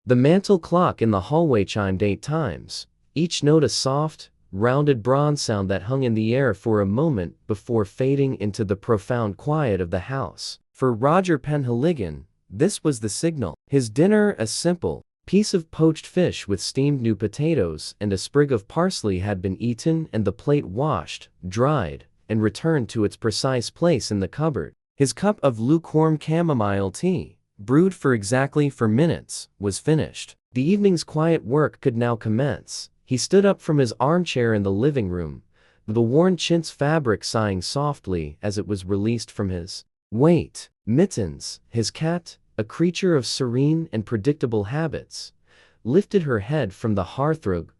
The mantel clock in the hallway chimed 8 times, each note a soft, rounded bronze sound that hung in the air for a moment before fading into the profound quiet of the house. For Roger Penhaligon, this was the signal. His dinner, a simple piece of poached fish with steamed new potatoes and a sprig of parsley, had been eaten and the plate washed, dried, and returned to its precise place in the cupboard. His cup of lukewarm chamomile tea, brewed for exactly 4 minutes, was finished. The evening's quiet work could now commence. He stood up from his armchair in the living room, the worn chintz fabric sighing softly as it was released from his weight. Mittens, his cat, a creature of serene and predictable habits, lifted her head from the hearthrug,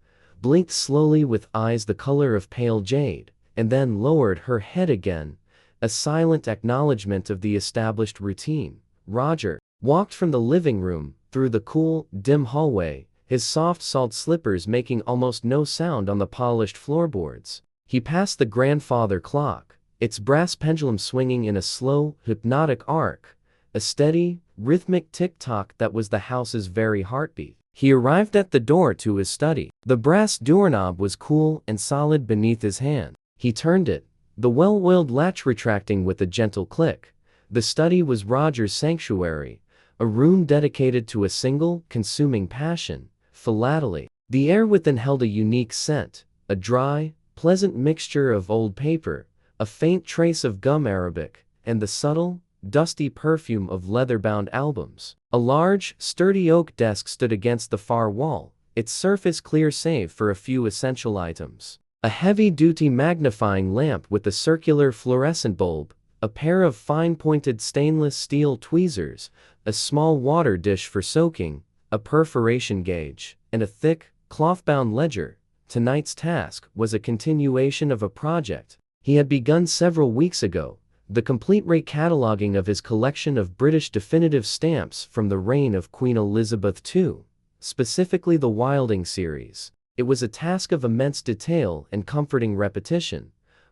blinked slowly with eyes the color of pale jade, and then lowered her head again, a silent acknowledgement of the established routine. Roger walked from the living room, through the cool, dim hallway, his soft salt slippers making almost no sound on the polished floorboards. He passed the grandfather clock, its brass pendulum swinging in a slow, hypnotic arc, a steady, rhythmic tick-tock that was the house's very heartbeat. He arrived at the door to his study. The brass doorknob was cool and solid beneath his hand. He turned it, the well-oiled latch retracting with a gentle click. The study was Roger's sanctuary, a room dedicated to a single, consuming passion: philately. The air within held a unique scent, a dry, pleasant mixture of old paper, a faint trace of gum arabic, and the subtle, dusty perfume of leather-bound albums. A large, sturdy oak desk stood against the far wall, its surface clear save for a few essential items. A heavy-duty magnifying lamp with a circular fluorescent bulb, a pair of fine-pointed stainless steel tweezers, a small water dish for soaking, a perforation gauge, and a thick, cloth-bound ledger. Tonight's task was a continuation of a project he had begun several weeks ago, the complete recataloguing of his collection of British definitive stamps from the reign of Queen Elizabeth II, specifically the Wilding series. It was a task of immense detail and comforting repetition.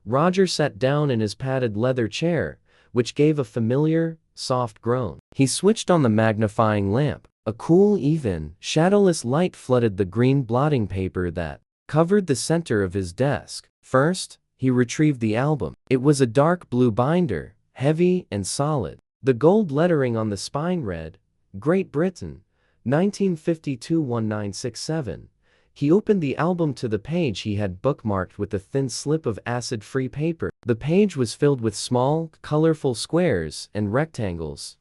Roger sat down in his padded leather chair, which gave a familiar, soft groan. He switched on the magnifying lamp. A cool, even, shadowless light flooded the green blotting paper that covered the center of his desk. First, he retrieved the album. It was a dark blue binder, heavy and solid. The gold lettering on the spine read, "Great Britain, 1952-1967. He opened the album to the page he had bookmarked with a thin slip of acid-free paper. The page was filled with small, colorful squares and rectangles,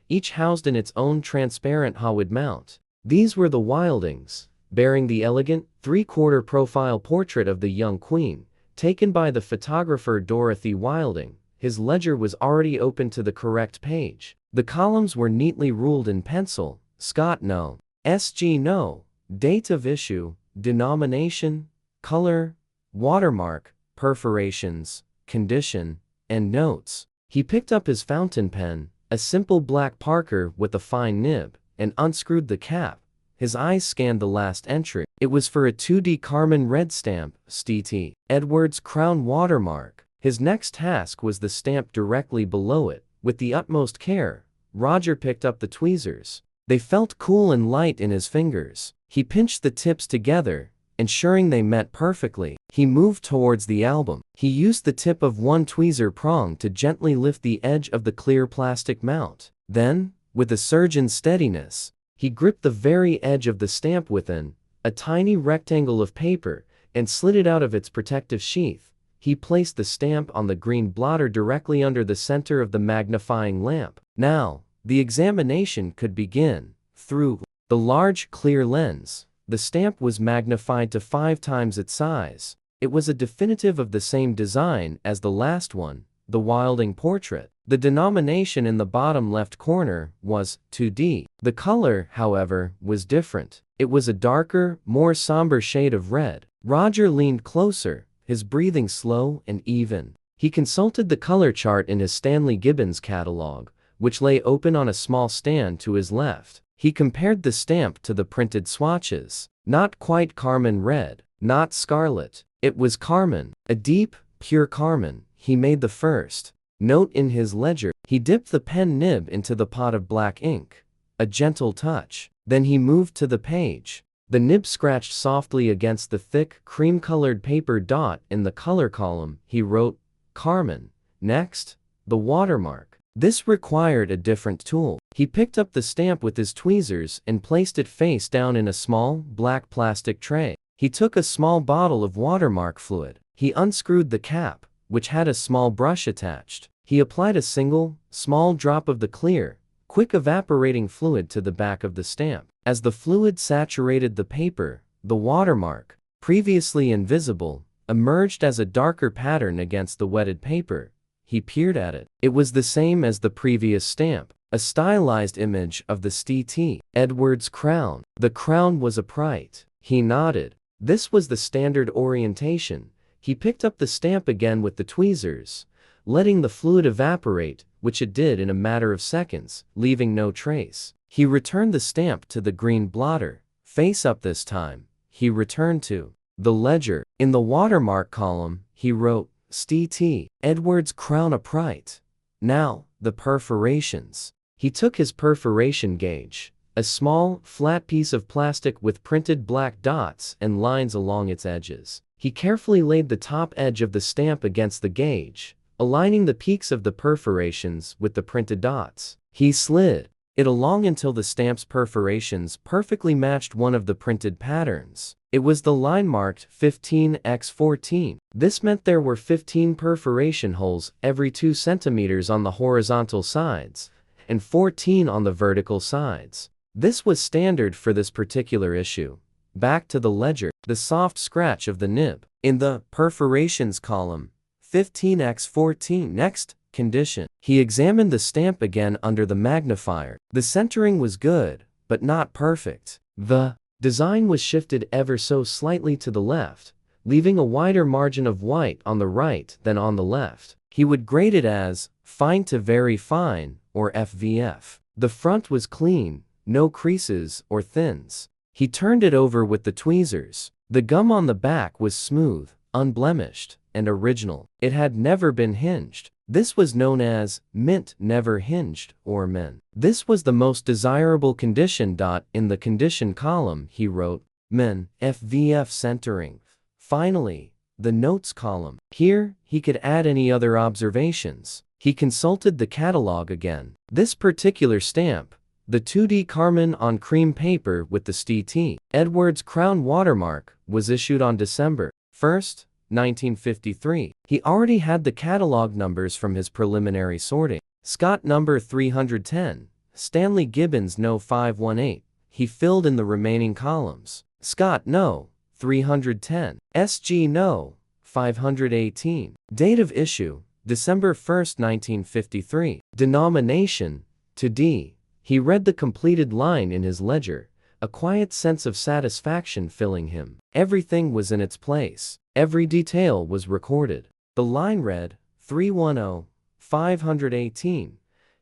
each housed in its own transparent Hollywood mount. These were the Wildings, bearing the elegant, three-quarter profile portrait of the young queen, taken by the photographer Dorothy Wilding. His ledger was already open to the correct page. The columns were neatly ruled in pencil: Scott No. SG No, date of issue, denomination, color, watermark, perforations, condition, and notes. He picked up his fountain pen, a simple black Parker with a fine nib, and unscrewed the cap. His eyes scanned the last entry. It was for a 2D Carmen red stamp, St. Edward's crown watermark. His next task was the stamp directly below it. With the utmost care, Roger picked up the tweezers. They felt cool and light in his fingers. He pinched the tips together, ensuring they met perfectly. He moved towards the album. He used the tip of one tweezer prong to gently lift the edge of the clear plastic mount. Then, with a surgeon's steadiness, he gripped the very edge of the stamp within, a tiny rectangle of paper, and slid it out of its protective sheath. He placed the stamp on the green blotter directly under the center of the magnifying lamp. Now, the examination could begin. Through the large, clear lens, the stamp was magnified to 5 times its size. It was a definitive of the same design as the last one, the Wilding portrait. The denomination in the bottom left corner was 2D. The color, however, was different. It was a darker, more somber shade of red. Roger leaned closer, his breathing slow and even. He consulted the color chart in his Stanley Gibbons catalog, which lay open on a small stand to his left. He compared the stamp to the printed swatches. Not quite carmine red, not scarlet. It was carmine, a deep, pure carmine. He made the first note in his ledger. He dipped the pen nib into the pot of black ink. A gentle touch. Then he moved to the page. The nib scratched softly against the thick, cream-colored paper dot in the color column. He wrote, Carmen. Next, the watermark. This required a different tool. He picked up the stamp with his tweezers and placed it face down in a small, black plastic tray. He took a small bottle of watermark fluid. He unscrewed the cap, which had a small brush attached. He applied a single, small drop of the clear, quick evaporating fluid to the back of the stamp. As the fluid saturated the paper, the watermark, previously invisible, emerged as a darker pattern against the wetted paper. He peered at it. It was the same as the previous stamp, a stylized image of the St. Edward's crown. The crown was upright. He nodded. This was the standard orientation. He picked up the stamp again with the tweezers, letting the fluid evaporate, which it did in a matter of seconds, leaving no trace. He returned the stamp to the green blotter. Face up this time. He returned to the ledger. In the watermark column, he wrote, St. Edward's crown upright. Now, the perforations. He took his perforation gauge, a small, flat piece of plastic with printed black dots and lines along its edges. He carefully laid the top edge of the stamp against the gauge, aligning the peaks of the perforations with the printed dots. He slid it along until the stamp's perforations perfectly matched one of the printed patterns. It was the line marked 15x14. This meant there were 15 perforation holes every 2 centimeters on the horizontal sides, and 14 on the vertical sides. This was standard for this particular issue. Back to the ledger, the soft scratch of the nib. In the perforations column, 15x14. Next, condition. He examined the stamp again under the magnifier. The centering was good, but not perfect. The design was shifted ever so slightly to the left, leaving a wider margin of white on the right than on the left. He would grade it as fine to very fine, or FVF. The front was clean, no creases or thins. He turned it over with the tweezers. The gum on the back was smooth, unblemished, and original. It had never been hinged. This was known as mint never hinged or min. This was the most desirable condition. In the condition column, he wrote, min, FVF centering. Finally, the notes column. Here, he could add any other observations. He consulted the catalog again. This particular stamp, the 2D Carmen on cream paper with the St. Edward's crown watermark, was issued on December 1st, 1953. He already had the catalog numbers from his preliminary sorting. Scott number 310, Stanley Gibbons no 518. He filled in the remaining columns. Scott no 310, SG no 518. Date of issue, December 1st, 1953. Denomination, to D. He read the completed line in his ledger, a quiet sense of satisfaction filling him. Everything was in its place. Every detail was recorded. The line read, 310, 518,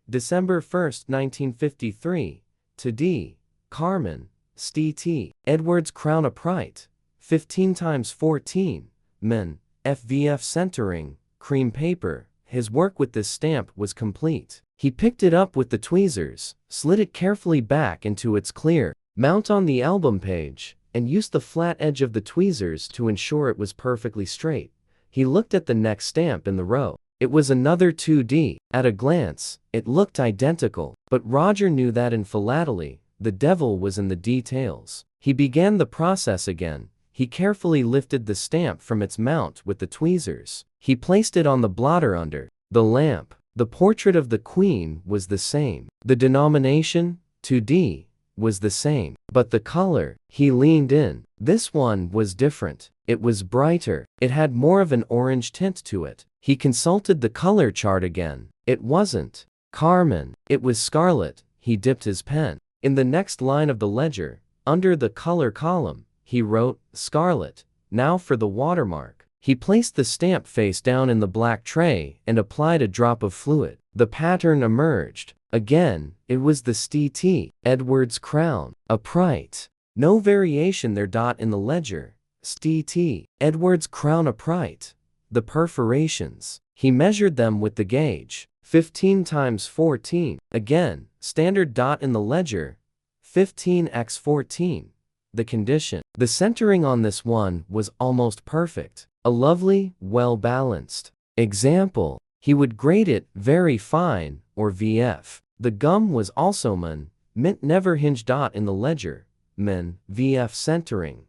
December 1st, 1953, to D. Carmen, St. Edward's crown upright, 15 times 14, min, FVF centering, cream paper. His work with this stamp was complete. He picked it up with the tweezers, slid it carefully back into its clear mount on the album page, and used the flat edge of the tweezers to ensure it was perfectly straight. He looked at the next stamp in the row. It was another 2D. At a glance, it looked identical, but Roger knew that in philately, the devil was in the details. He began the process again. He carefully lifted the stamp from its mount with the tweezers. He placed it on the blotter under the lamp. The portrait of the Queen was the same. The denomination, 2D, was the same, but the color. He leaned in. This one was different. It was brighter. It had more of an orange tint to it. He consulted the color chart again. It wasn't carmine. It was scarlet. He dipped his pen. In the next line of the ledger, under the color column, he wrote, scarlet. Now for the watermark. He placed the stamp face down in the black tray and applied a drop of fluid. The pattern emerged. Again, it was the St. Edward's crown, upright. No variation there. In the ledger, St. Edward's crown upright. The perforations. He measured them with the gauge. 15 times 14. Again, standard. In the ledger, 15x14. The condition. The centering on this one was almost perfect. A lovely, well-balanced. Example. He would grade it very fine, or VF. The gum was also mint never hinge. In the ledger, VF centering.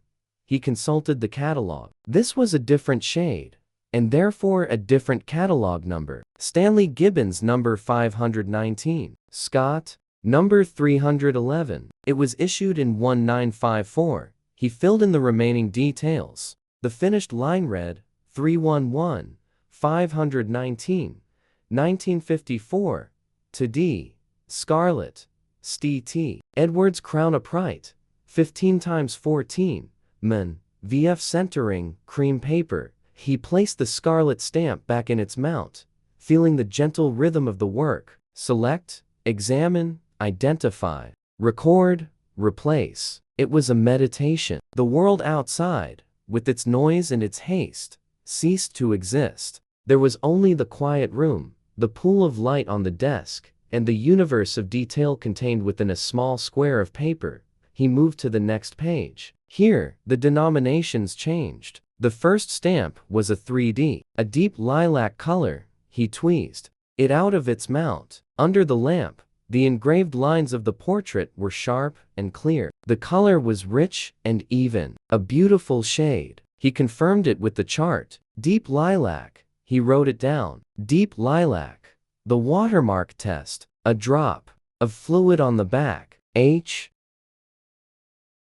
He consulted the catalog. This was a different shade, and therefore a different catalog number. Stanley Gibbons number 519. Scott number 311. It was issued in 1954. He filled in the remaining details. The finished line read, 311, 519, 1954, to D. Scarlet, St. Edwards Crown Upright, 15 times 14, VF centering, cream paper. He placed the scarlet stamp back in its mount, feeling the gentle rhythm of the work. Select, examine, identify, record, replace. It was a meditation. The world outside, with its noise and its haste, ceased to exist. There was only the quiet room, the pool of light on the desk, and the universe of detail contained within a small square of paper. He moved to the next page. Here, the denominations changed. The first stamp was a 3D, a deep lilac color. He tweezed it out of its mount. Under the lamp, the engraved lines of the portrait were sharp and clear. The color was rich and even, a beautiful shade. He confirmed it with the chart. Deep lilac. He wrote it down. Deep lilac. The watermark test. A drop of fluid on the back. H.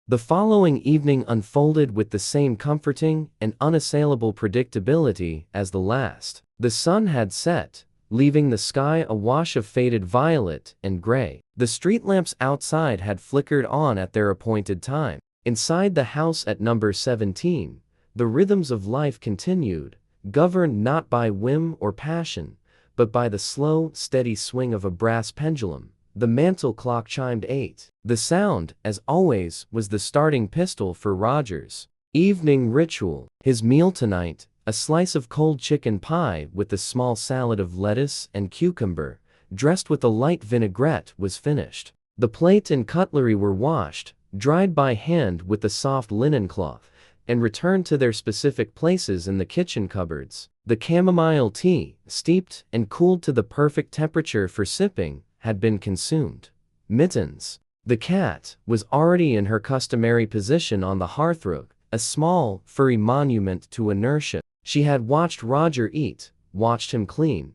The following evening unfolded with the same comforting and unassailable predictability as the last. The sun had set, leaving the sky a wash of faded violet and gray. The street lamps outside had flickered on at their appointed time. Inside the house at number 17, the rhythms of life continued, governed not by whim or passion, but by the slow, steady swing of a brass pendulum. The mantel clock chimed 8. The sound, as always, was the starting pistol for Roger's evening ritual. His meal tonight, a slice of cold chicken pie with a small salad of lettuce and cucumber, dressed with a light vinaigrette, was finished. The plate and cutlery were washed, dried by hand with a soft linen cloth, and returned to their specific places in the kitchen cupboards. The chamomile tea, steeped and cooled to the perfect temperature for sipping, had been consumed. Mittens. The cat was already in her customary position on the hearthrug, a small, furry monument to inertia. She had watched Roger eat, watched him clean,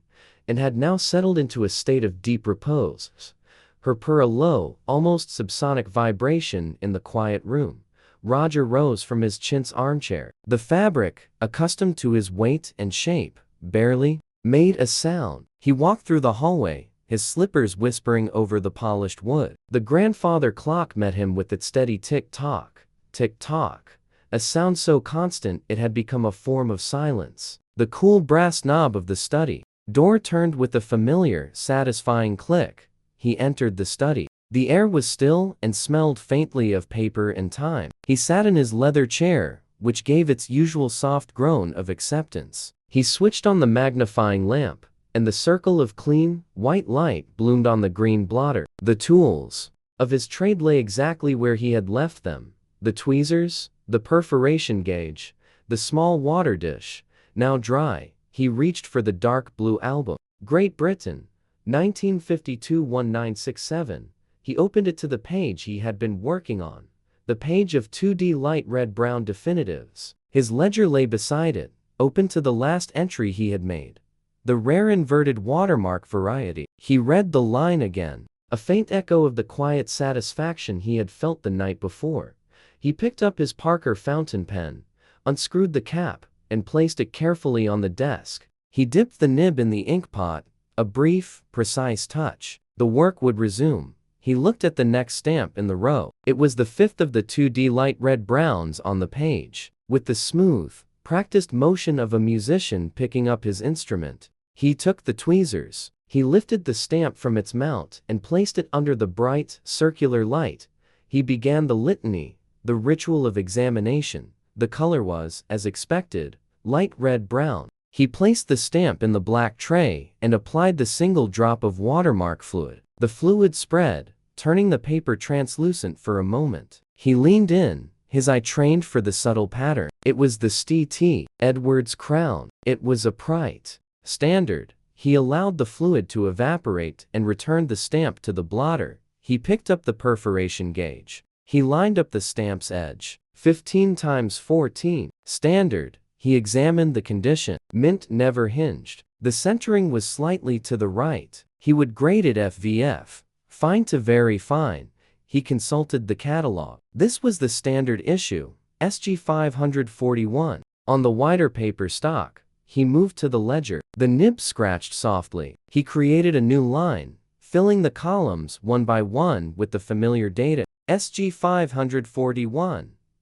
and had now settled into a state of deep repose. Her purr a low, almost subsonic vibration in the quiet room. Roger rose from his chintz armchair. The fabric, accustomed to his weight and shape, barely made a sound. He walked through the hallway, his slippers whispering over the polished wood. The grandfather clock met him with its steady tick-tock, tick-tock, a sound so constant it had become a form of silence. The cool brass knob of the study door turned with a familiar, satisfying click. He entered the study. The air was still and smelled faintly of paper and time. He sat in his leather chair, which gave its usual soft groan of acceptance. He switched on the magnifying lamp, and the circle of clean, white light bloomed on the green blotter. The tools of his trade lay exactly where he had left them. The tweezers, the perforation gauge, the small water dish, now dry. He reached for the dark blue album. Great Britain, 1952-1967. He opened it to the page he had been working on, the page of 2D light red-brown definitives. His ledger lay beside it, open to the last entry he had made, the rare inverted watermark variety. He read the line again, a faint echo of the quiet satisfaction he had felt the night before. He picked up his Parker fountain pen, unscrewed the cap, and placed it carefully on the desk. He dipped the nib in the inkpot, a brief, precise touch. The work would resume. He looked at the next stamp in the row. It was the fifth of the 2D light red-browns on the page. With the smooth, practiced motion of a musician picking up his instrument, he took the tweezers. He lifted the stamp from its mount and placed it under the bright, circular light. He began the litany, the ritual of examination. The color was, as expected, light red-brown. He placed the stamp in the black tray and applied the single drop of watermark fluid. The fluid spread, turning the paper translucent for a moment. He leaned in, his eye trained for the subtle pattern. It was the St. Edward's crown. It was upright. Standard. He allowed the fluid to evaporate and returned the stamp to the blotter. He picked up the perforation gauge. He lined up the stamp's edge. 15 times 14. Standard. He examined the condition. Mint never hinged. The centering was slightly to the right. He would grade it FVF. Fine to very fine. He consulted the catalog. This was the standard issue, SG 541. On the wider paper stock, he moved to the ledger. The nib scratched softly. He created a new line, filling the columns one by one with the familiar data. SG 541,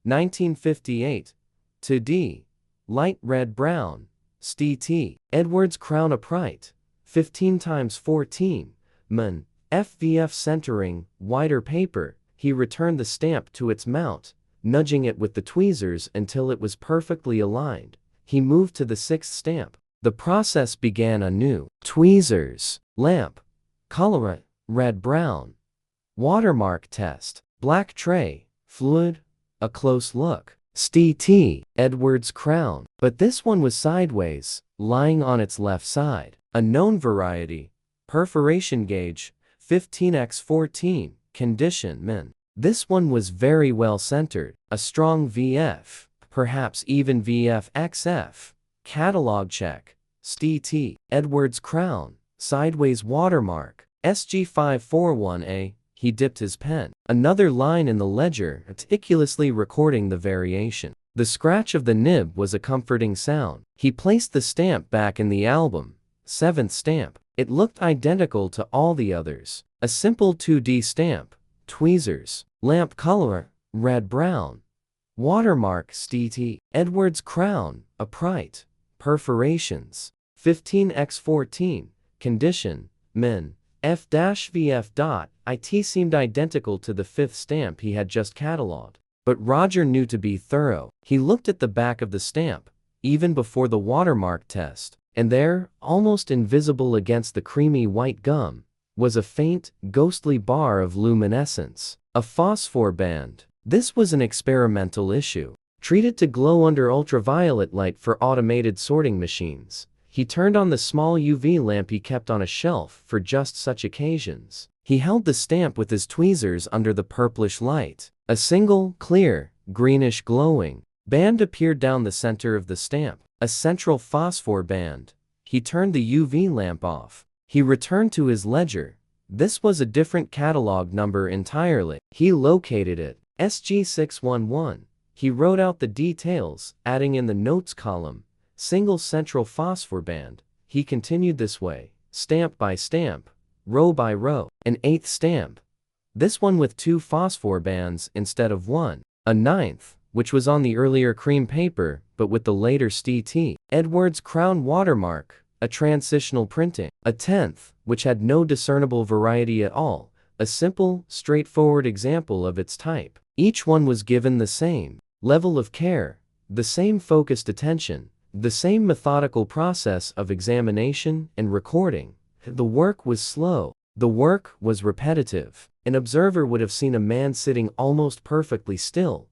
1958. To D. Light red brown. St. Edward's crown upright. 15 times 14. Man. FVF centering, wider paper. He returned the stamp to its mount, nudging it with the tweezers until it was perfectly aligned. He moved to the 6th stamp. The process began anew. Tweezers. Lamp. Color. Red-brown. Watermark test. Black tray. Fluid. A close look. St. Edward's crown. But this one was sideways, lying on its left side. A known variety. Perforation gauge. 15x14. Condition Min. This one was very well centered. A strong VF. Perhaps even VF-XF. Catalog check. St. Edward's crown. Sideways watermark. SG 541A. He dipped his pen. Another line in the ledger, meticulously recording the variation. The scratch of the nib was a comforting sound. He placed the stamp back in the album. 7th stamp. It looked identical to all the others. A simple 2D stamp. Tweezers. Lamp color. Red-brown. Watermark. St. Edward's crown. Upright. Perforations. 15x14. Condition. Min. F-VF. It seemed identical to the 5th stamp he had just catalogued. But Roger knew to be thorough. He looked at the back of the stamp, even before the watermark test. And there, almost invisible against the creamy white gum, was a faint, ghostly bar of luminescence. A phosphor band. This was an experimental issue. Treated to glow under ultraviolet light for automated sorting machines. He turned on the small UV lamp he kept on a shelf for just such occasions. He held the stamp with his tweezers under the purplish light. A single, clear, greenish glowing band appeared down the center of the stamp. A central phosphor band. He turned the UV lamp off. He returned to his ledger. This was a different catalog number entirely. He located it. SG 611. He wrote out the details, adding in the notes column. Single central phosphor band. He continued this way, stamp by stamp, row by row. An 8th stamp. This one with 2 phosphor bands instead of 1. A 9th, which was on the earlier cream paper, but with the later St. Edward's crown watermark, a transitional printing. A 10th, which had no discernible variety at all, a simple, straightforward example of its type. Each one was given the same level of care, the same focused attention, the same methodical process of examination and recording. The work was slow. The work was repetitive. An observer would have seen a man sitting almost perfectly still,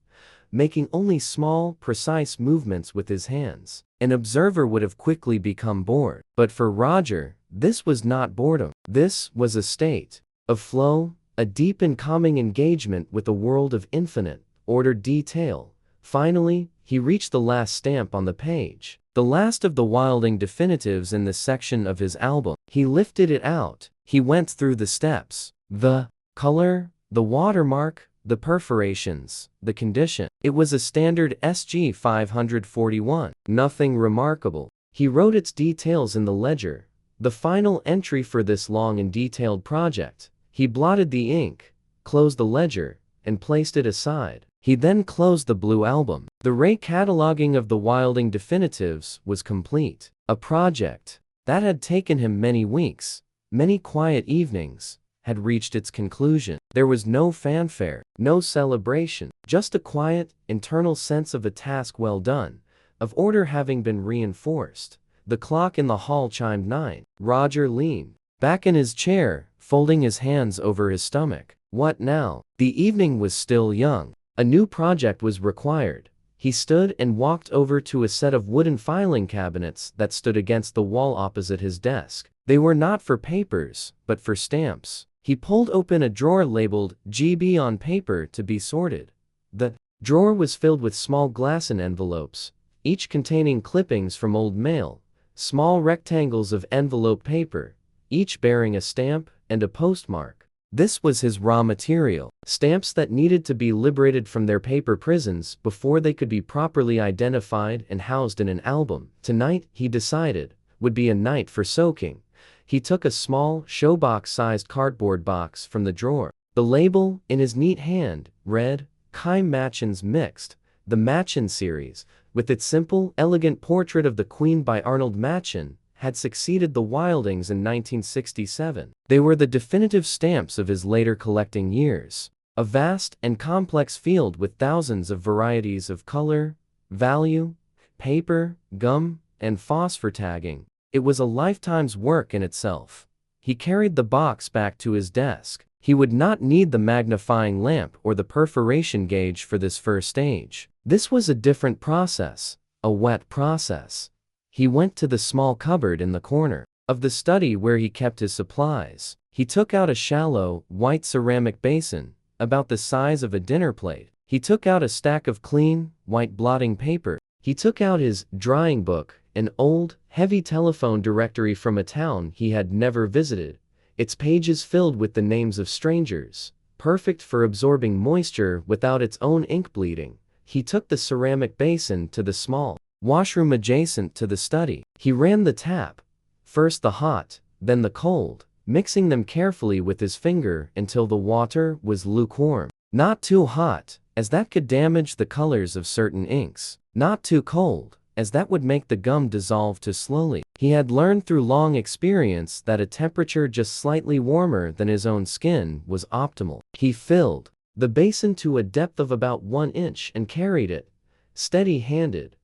making only small, precise movements with his hands. An observer would have quickly become bored. But for Roger, this was not boredom. This was a state of flow, a deep and calming engagement with a world of infinite, ordered detail. Finally, he reached the last stamp on the page, the last of the Wilding definitives in this section of his album. He lifted it out. He went through the steps. The color, the watermark, the perforations, the condition. It was a standard SG 541. Nothing remarkable. He wrote its details in the ledger, the final entry for this long and detailed project. He blotted the ink, closed the ledger, and placed it aside. He then closed the blue album. The re-cataloging of the Wilding definitives was complete. A project that had taken him many weeks, many quiet evenings, had reached its conclusion. There was no fanfare, no celebration, just a quiet, internal sense of a task well done, of order having been reinforced. The clock in the hall chimed 9. Roger leaned back in his chair, folding his hands over his stomach. What now? The evening was still young. A new project was required. He stood and walked over to a set of wooden filing cabinets that stood against the wall opposite his desk. They were not for papers, but for stamps. He pulled open a drawer labeled GB on paper to be sorted. The drawer was filled with small glass envelopes, each containing clippings from old mail, small rectangles of envelope paper, each bearing a stamp and a postmark. This was his raw material, stamps that needed to be liberated from their paper prisons before they could be properly identified and housed in an album. Tonight, he decided, would be a night for soaking. He took a small, showbox-sized cardboard box from the drawer. The label, in his neat hand, read, Chimed Matchins Mixed, the Machin series, with its simple, elegant portrait of the Queen by Arnold Machin, had succeeded the Wildings in 1967. They were the definitive stamps of his later collecting years. A vast and complex field with thousands of varieties of color, value, paper, gum, and phosphor tagging. It was a lifetime's work in itself. He carried the box back to his desk. He would not need the magnifying lamp or the perforation gauge for this first stage. This was a different process, a wet process. He went to the small cupboard in the corner of the study where he kept his supplies. He took out a shallow, white ceramic basin, about the size of a dinner plate. He took out a stack of clean, white blotting paper. He took out his drawing book, an old, heavy telephone directory from a town he had never visited, its pages filled with the names of strangers, perfect for absorbing moisture without its own ink bleeding. He took the ceramic basin to the small washroom adjacent to the study. He ran the tap, first the hot, then the cold, mixing them carefully with his finger until the water was lukewarm. Not too hot, as that could damage the colors of certain inks. Not too cold, as that would make the gum dissolve too slowly. He had learned through long experience that a temperature just slightly warmer than his own skin was optimal. He filled the basin to a depth of about 1 inch and carried it, steady-handed,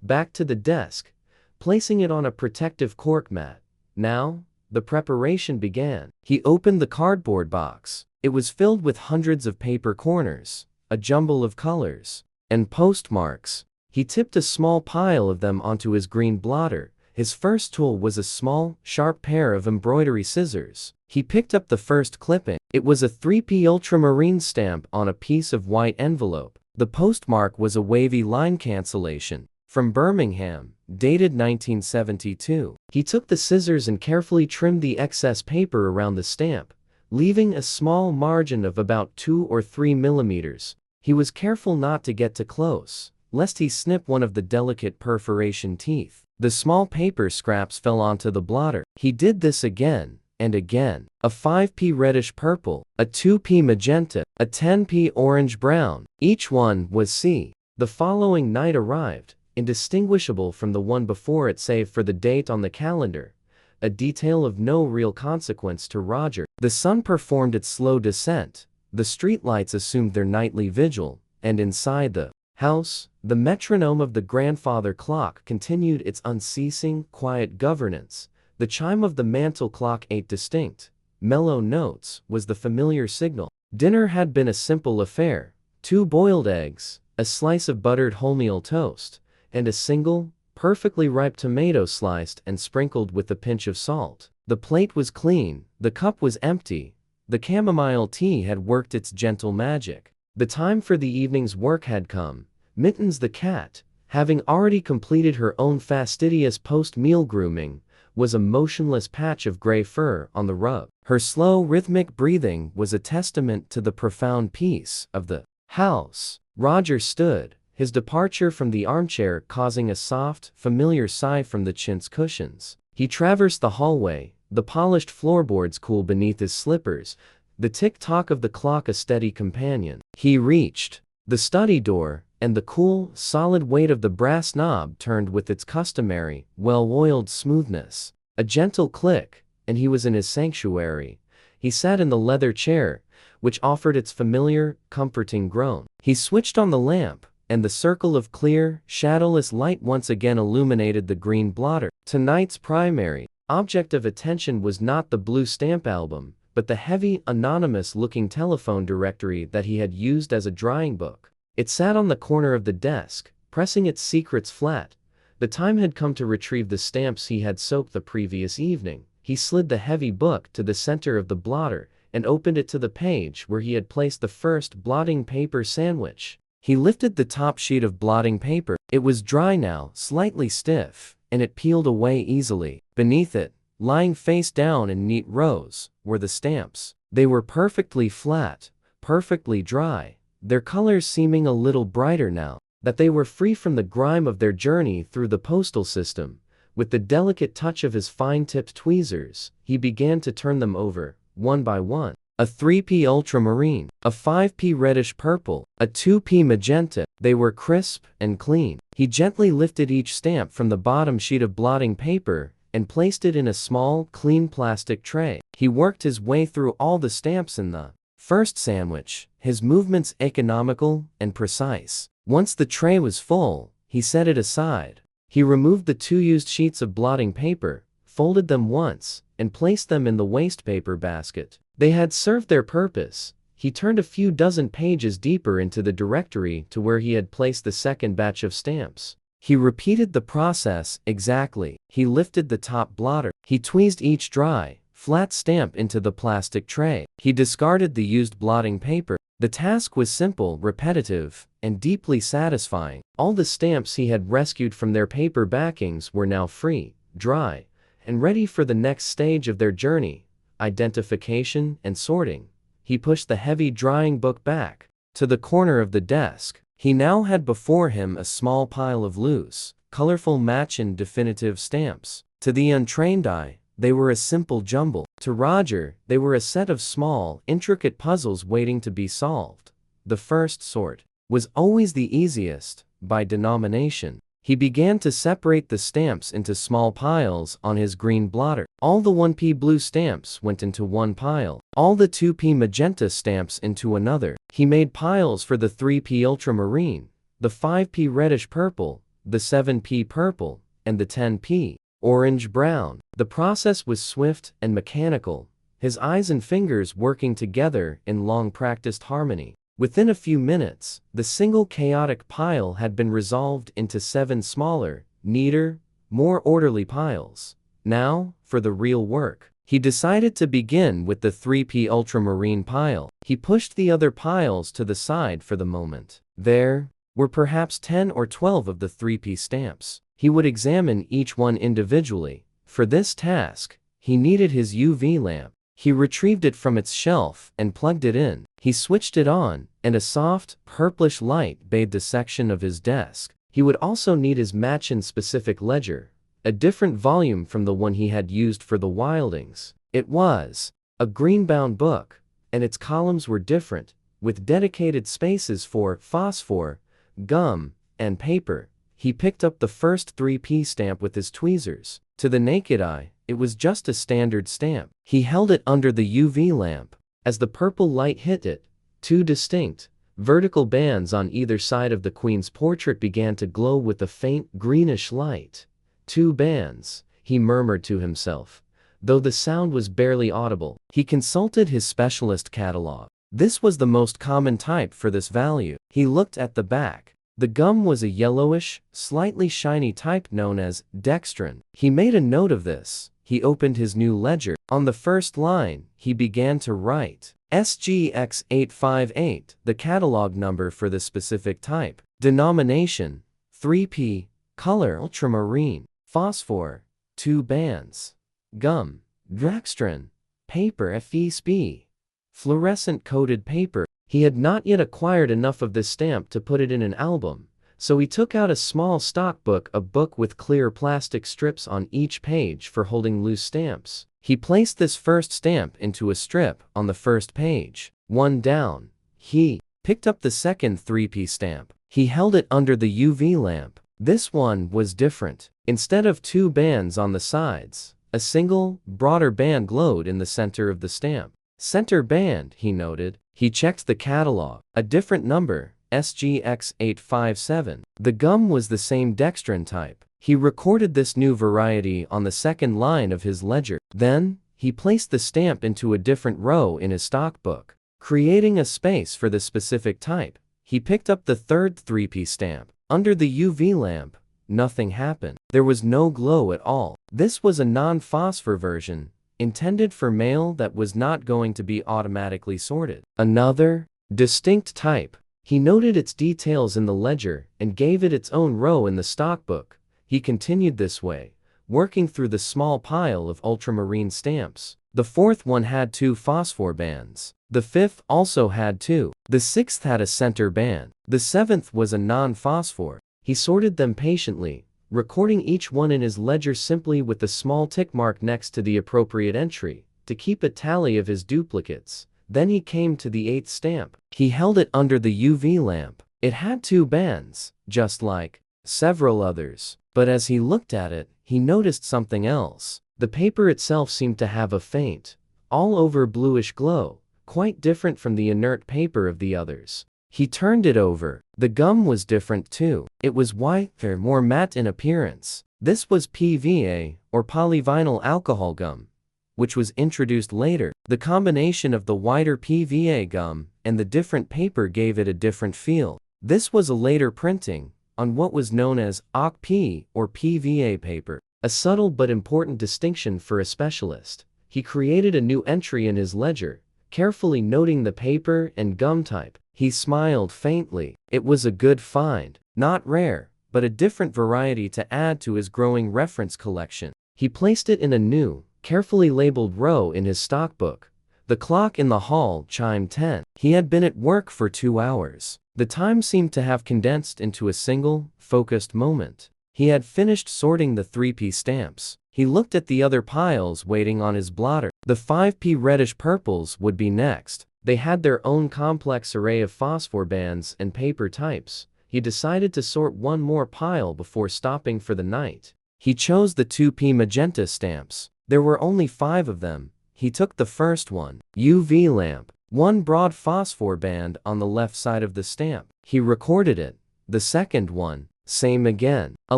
back to the desk, placing it on a protective cork mat. Now, the preparation began. He opened the cardboard box. It was filled with hundreds of paper corners, a jumble of colors, and postmarks. He tipped a small pile of them onto his green blotter. His first tool was a small, sharp pair of embroidery scissors. He picked up the first clipping. It was a 3P ultramarine stamp on a piece of white envelope. The postmark was a wavy line cancellation from Birmingham, dated 1972. He took the scissors and carefully trimmed the excess paper around the stamp, leaving a small margin of about 2 or 3 millimeters. He was careful not to get too close, lest he snip one of the delicate perforation teeth. The small paper scraps fell onto the blotter. He did this again and again. A 5P reddish purple, a 2P magenta, a 10P orange brown. Each one was C. The following night arrived, indistinguishable from the one before it save for the date on the calendar, a detail of no real consequence to Roger. The sun performed its slow descent, the streetlights assumed their nightly vigil, and inside the house, the metronome of the grandfather clock continued its unceasing, quiet governance. The chime of the mantel clock, 8 distinct, mellow notes, was the familiar signal. Dinner had been a simple affair: 2 boiled eggs, a slice of buttered wholemeal toast, and a single, perfectly ripe tomato sliced and sprinkled with a pinch of salt. The plate was clean, the cup was empty, the chamomile tea had worked its gentle magic. The time for the evening's work had come. Mittens the cat, having already completed her own fastidious post-meal grooming, was a motionless patch of gray fur on the rug. Her slow, rhythmic breathing was a testament to the profound peace of the house. Roger stood, his departure from the armchair causing a soft, familiar sigh from the chintz cushions. He traversed the hallway, the polished floorboards cool beneath his slippers, the tick-tock of the clock a steady companion. He reached the study door, and the cool, solid weight of the brass knob turned with its customary, well-oiled smoothness. A gentle click, and he was in his sanctuary. He sat in the leather chair, which offered its familiar, comforting groan. He switched on the lamp, and the circle of clear, shadowless light once again illuminated the green blotter. Tonight's primary object of attention was not the blue stamp album, but the heavy, anonymous-looking telephone directory that he had used as a drawing book. It sat on the corner of the desk, pressing its secrets flat. The time had come to retrieve the stamps he had soaked the previous evening. He slid the heavy book to the center of the blotter and opened it to the page where he had placed the first blotting paper sandwich. He lifted the top sheet of blotting paper. It was dry now, slightly stiff, and it peeled away easily. Beneath it, lying face down in neat rows, were the stamps. They were perfectly flat, perfectly dry, their colors seeming a little brighter now that they were free from the grime of their journey through the postal system. With the delicate touch of his fine-tipped tweezers, he began to turn them over, one by one. A 3p ultramarine, a 5p reddish purple, a 2p magenta. They were crisp and clean. He gently lifted each stamp from the bottom sheet of blotting paper and placed it in a small, clean plastic tray. He worked his way through all the stamps in the first sandwich, his movements economical and precise. Once the tray was full, he set it aside. He removed the 2 used sheets of blotting paper, folded them once, and placed them in the waste paper basket. They had served their purpose. He turned a few dozen pages deeper into the directory to where he had placed the second batch of stamps. He repeated the process exactly. He lifted the top blotter. He tweezed each dry, flat stamp into the plastic tray. He discarded the used blotting paper. The task was simple, repetitive, and deeply satisfying. All the stamps he had rescued from their paper backings were now free, dry, and ready for the next stage of their journey, identification and sorting. He pushed the heavy drawing book back to the corner of the desk. He now had before him a small pile of loose, colorful match and definitive stamps. To the untrained eye, they were a simple jumble. To Roger, they were a set of small, intricate puzzles waiting to be solved. The first sort was always the easiest, by denomination. He began to separate the stamps into small piles on his green blotter. All the 1p blue stamps went into one pile, all the 2p magenta stamps into another. He made piles for the 3p ultramarine, the 5p reddish purple, the 7p purple, and the 10p orange-brown. The process was swift and mechanical, his eyes and fingers working together in long-practiced harmony. Within a few minutes, the single chaotic pile had been resolved into 7 smaller, neater, more orderly piles. Now, for the real work. He decided to begin with the 3p ultramarine pile. He pushed the other piles to the side for the moment. There were perhaps 10 or 12 of the 3p stamps. He would examine each one individually. For this task, he needed his UV lamp. He retrieved it from its shelf and plugged it in. He switched it on, and a soft, purplish light bathed the section of his desk. He would also need his match-in-specific ledger, a different volume from the one he had used for the Wildings. It was a green-bound book, and its columns were different, with dedicated spaces for phosphor, gum, and paper. He picked up the first 3p stamp with his tweezers. To the naked eye, it was just a standard stamp. He held it under the UV lamp. As the purple light hit it, 2 distinct, vertical bands on either side of the Queen's portrait began to glow with a faint greenish light. 2 bands, he murmured to himself, though the sound was barely audible. He consulted his specialist catalog. This was the most common type for this value. He looked at the back. The gum was a yellowish, slightly shiny type known as dextrin. He made a note of this. He opened his new ledger. On the first line, he began to write SGX858, the catalog number for the specific type. Denomination, 3p, color ultramarine, phosphor, 2 bands, gum, dextrin, paper FESB, fluorescent coated paper. He had not yet acquired enough of this stamp to put it in an album, so he took out a small stock book, a book with clear plastic strips on each page for holding loose stamps. He placed this first stamp into a strip on the first page. One down, he picked up the second 3p stamp. He held it under the UV lamp. This one was different. Instead of 2 bands on the sides, a single, broader band glowed in the center of the stamp. Center band, he noted. He checked the catalog. A different number, SGX857. The gum was the same dextrin type. He recorded this new variety on the second line of his ledger. Then, he placed the stamp into a different row in his stockbook. Creating a space for the specific type, he picked up the third 3p stamp. Under the UV lamp, nothing happened. There was no glow at all. This was a non-phosphor version, intended for mail that was not going to be automatically sorted. Another, distinct type. He noted its details in the ledger and gave it its own row in the stockbook. He continued this way, working through the small pile of ultramarine stamps. The fourth one had 2 phosphor bands. The fifth also had 2. The sixth had a center band. The seventh was a non-phosphor. He sorted them patiently, recording each one in his ledger simply with the small tick mark next to the appropriate entry, to keep a tally of his duplicates. Then he came to the 8th stamp. He held it under the UV lamp. It had 2 bands, just like several others. But as he looked at it, he noticed something else. The paper itself seemed to have a faint, all-over bluish glow, quite different from the inert paper of the others. He turned it over. The gum was different too. It was whiter, more matte in appearance. This was PVA, or polyvinyl alcohol gum, which was introduced later. The combination of the whiter PVA gum and the different paper gave it a different feel. This was a later printing on what was known as OCP or PVA paper, a subtle but important distinction for a specialist. He created a new entry in his ledger, carefully noting the paper and gum type. He smiled faintly. It was a good find, not rare, but a different variety to add to his growing reference collection. He placed it in a new, carefully labeled row in his stockbook. The clock in the hall chimed 10. He had been at work for 2 hours. The time seemed to have condensed into a single, focused moment. He had finished sorting the 3p stamps. He looked at the other piles waiting on his blotter. The 5p reddish purples would be next. They had their own complex array of phosphor bands and paper types. He decided to sort one more pile before stopping for the night. He chose the 2p magenta stamps. There were only 5 of them. He took the first one, UV lamp, one broad phosphor band on the left side of the stamp. He recorded it. The second one, same again, a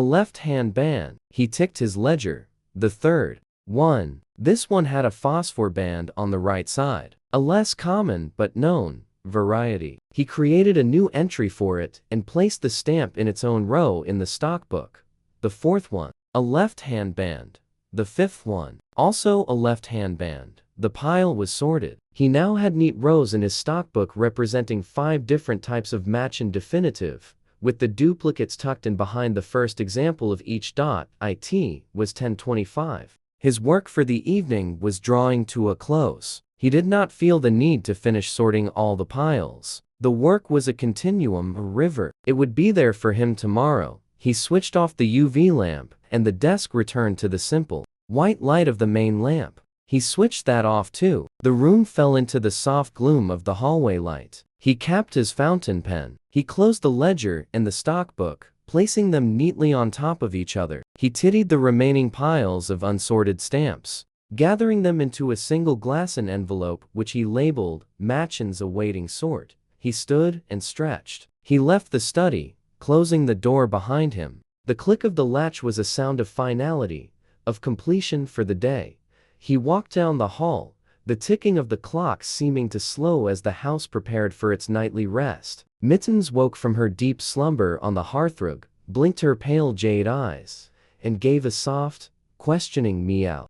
left-hand band. He ticked his ledger. The third one, this one had a phosphor band on the right side, a less common but known variety. He created a new entry for it and placed the stamp in its own row in the stockbook. The fourth one, a left-hand band. The fifth one, also a left-hand band. The pile was sorted. He now had neat rows in his stockbook representing 5 different types of match and definitive, with the duplicates tucked in behind the first example of each dot. It was 10:25. His work for the evening was drawing to a close. He did not feel the need to finish sorting all the piles. The work was a continuum, a river. It would be there for him tomorrow. He switched off the UV lamp, and the desk returned to the simple, white light of the main lamp. He switched that off too. The room fell into the soft gloom of the hallway light. He capped his fountain pen. He closed the ledger and the stockbook, placing them neatly on top of each other. He tidied the remaining piles of unsorted stamps, gathering them into a single glassen envelope which he labeled, "Matchins awaiting sort." He stood and stretched. He left the study, closing the door behind him. The click of the latch was a sound of finality, of completion for the day. He walked down the hall, the ticking of the clock seeming to slow as the house prepared for its nightly rest. Mittens woke from her deep slumber on the hearthrug, blinked her pale jade eyes, and gave a soft, questioning meow.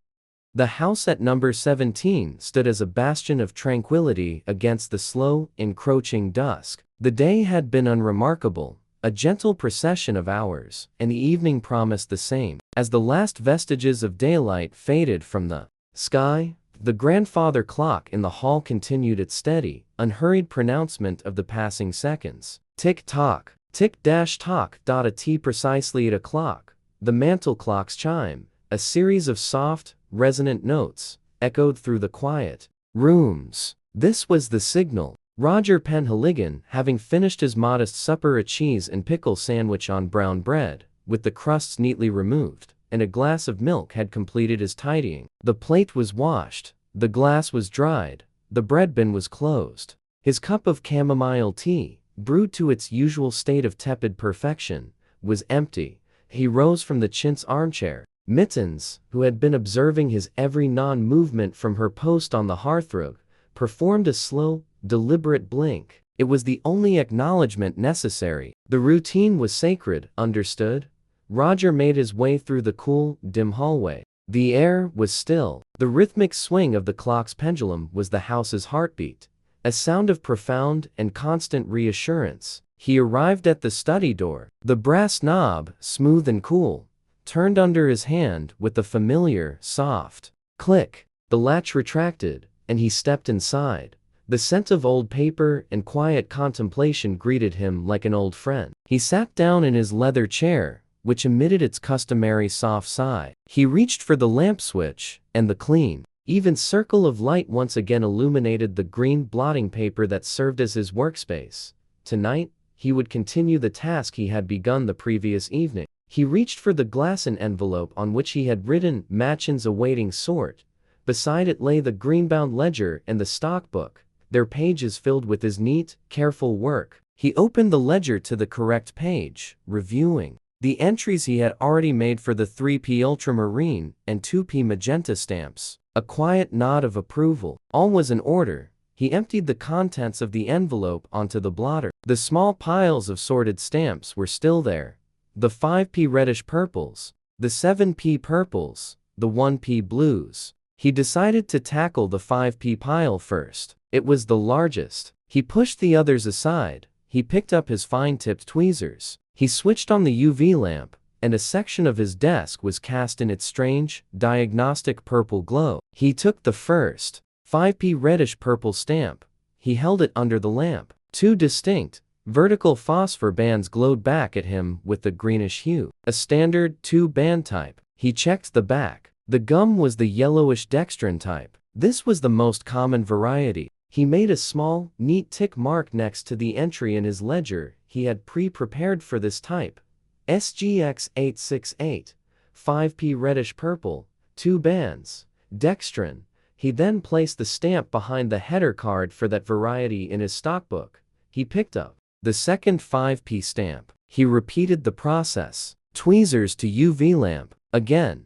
The house at number 17 stood as a bastion of tranquility against the slow, encroaching dusk. The day had been unremarkable, a gentle procession of hours, and the evening promised the same. As the last vestiges of daylight faded from the sky, the grandfather clock in the hall continued its steady, unhurried pronouncement of the passing seconds. Tick-tock, tick-tock. A T precisely 8 o'clock. The mantel clock's chime, a series of soft, resonant notes, echoed through the quiet rooms. This was the signal. Roger Penhaligon, having finished his modest supper, a cheese and pickle sandwich on brown bread, with the crusts neatly removed, and a glass of milk, had completed his tidying. The plate was washed, the glass was dried, the bread bin was closed. His cup of chamomile tea, brewed to its usual state of tepid perfection, was empty. He rose from the chintz armchair, Mittens, who had been observing his every non-movement from her post on the hearthrug, performed a slow, deliberate blink. It was the only acknowledgement necessary. The routine was sacred, understood? Roger made his way through the cool, dim hallway. The air was still. The rhythmic swing of the clock's pendulum was the house's heartbeat, a sound of profound and constant reassurance. He arrived at the study door. The brass knob, smooth and cool, turned under his hand with a familiar, soft click. The latch retracted, and he stepped inside. The scent of old paper and quiet contemplation greeted him like an old friend. He sat down in his leather chair, which emitted its customary soft sigh. He reached for the lamp switch, and the clean, even circle of light once again illuminated the green blotting paper that served as his workspace. Tonight, he would continue the task he had begun the previous evening. He reached for the glassen envelope on which he had written "Machin's awaiting sort." Beside it lay the green-bound ledger and the stockbook, their pages filled with his neat, careful work. He opened the ledger to the correct page, reviewing the entries he had already made for the 3p ultramarine and 2p magenta stamps. A quiet nod of approval. All was in order. He emptied the contents of the envelope onto the blotter. The small piles of sorted stamps were still there. The 5p reddish purples, the 7p purples, the 1p blues. He decided to tackle the 5p pile first. It was the largest. He pushed the others aside. He picked up his fine-tipped tweezers. He switched on the UV lamp, and a section of his desk was cast in its strange, diagnostic purple glow. He took the first 5p reddish purple stamp. He held it under the lamp. Two distinct, vertical phosphor bands glowed back at him with the greenish hue. A standard 2-band type. He checked the back. The gum was the yellowish dextrin type. This was the most common variety. He made a small, neat tick mark next to the entry in his ledger he had pre-prepared for this type. SGX 868, 5p reddish purple, 2 bands, dextrin. He then placed the stamp behind the header card for that variety in his stockbook. He picked up the second 5p stamp. He repeated the process. Tweezers to UV lamp. Again.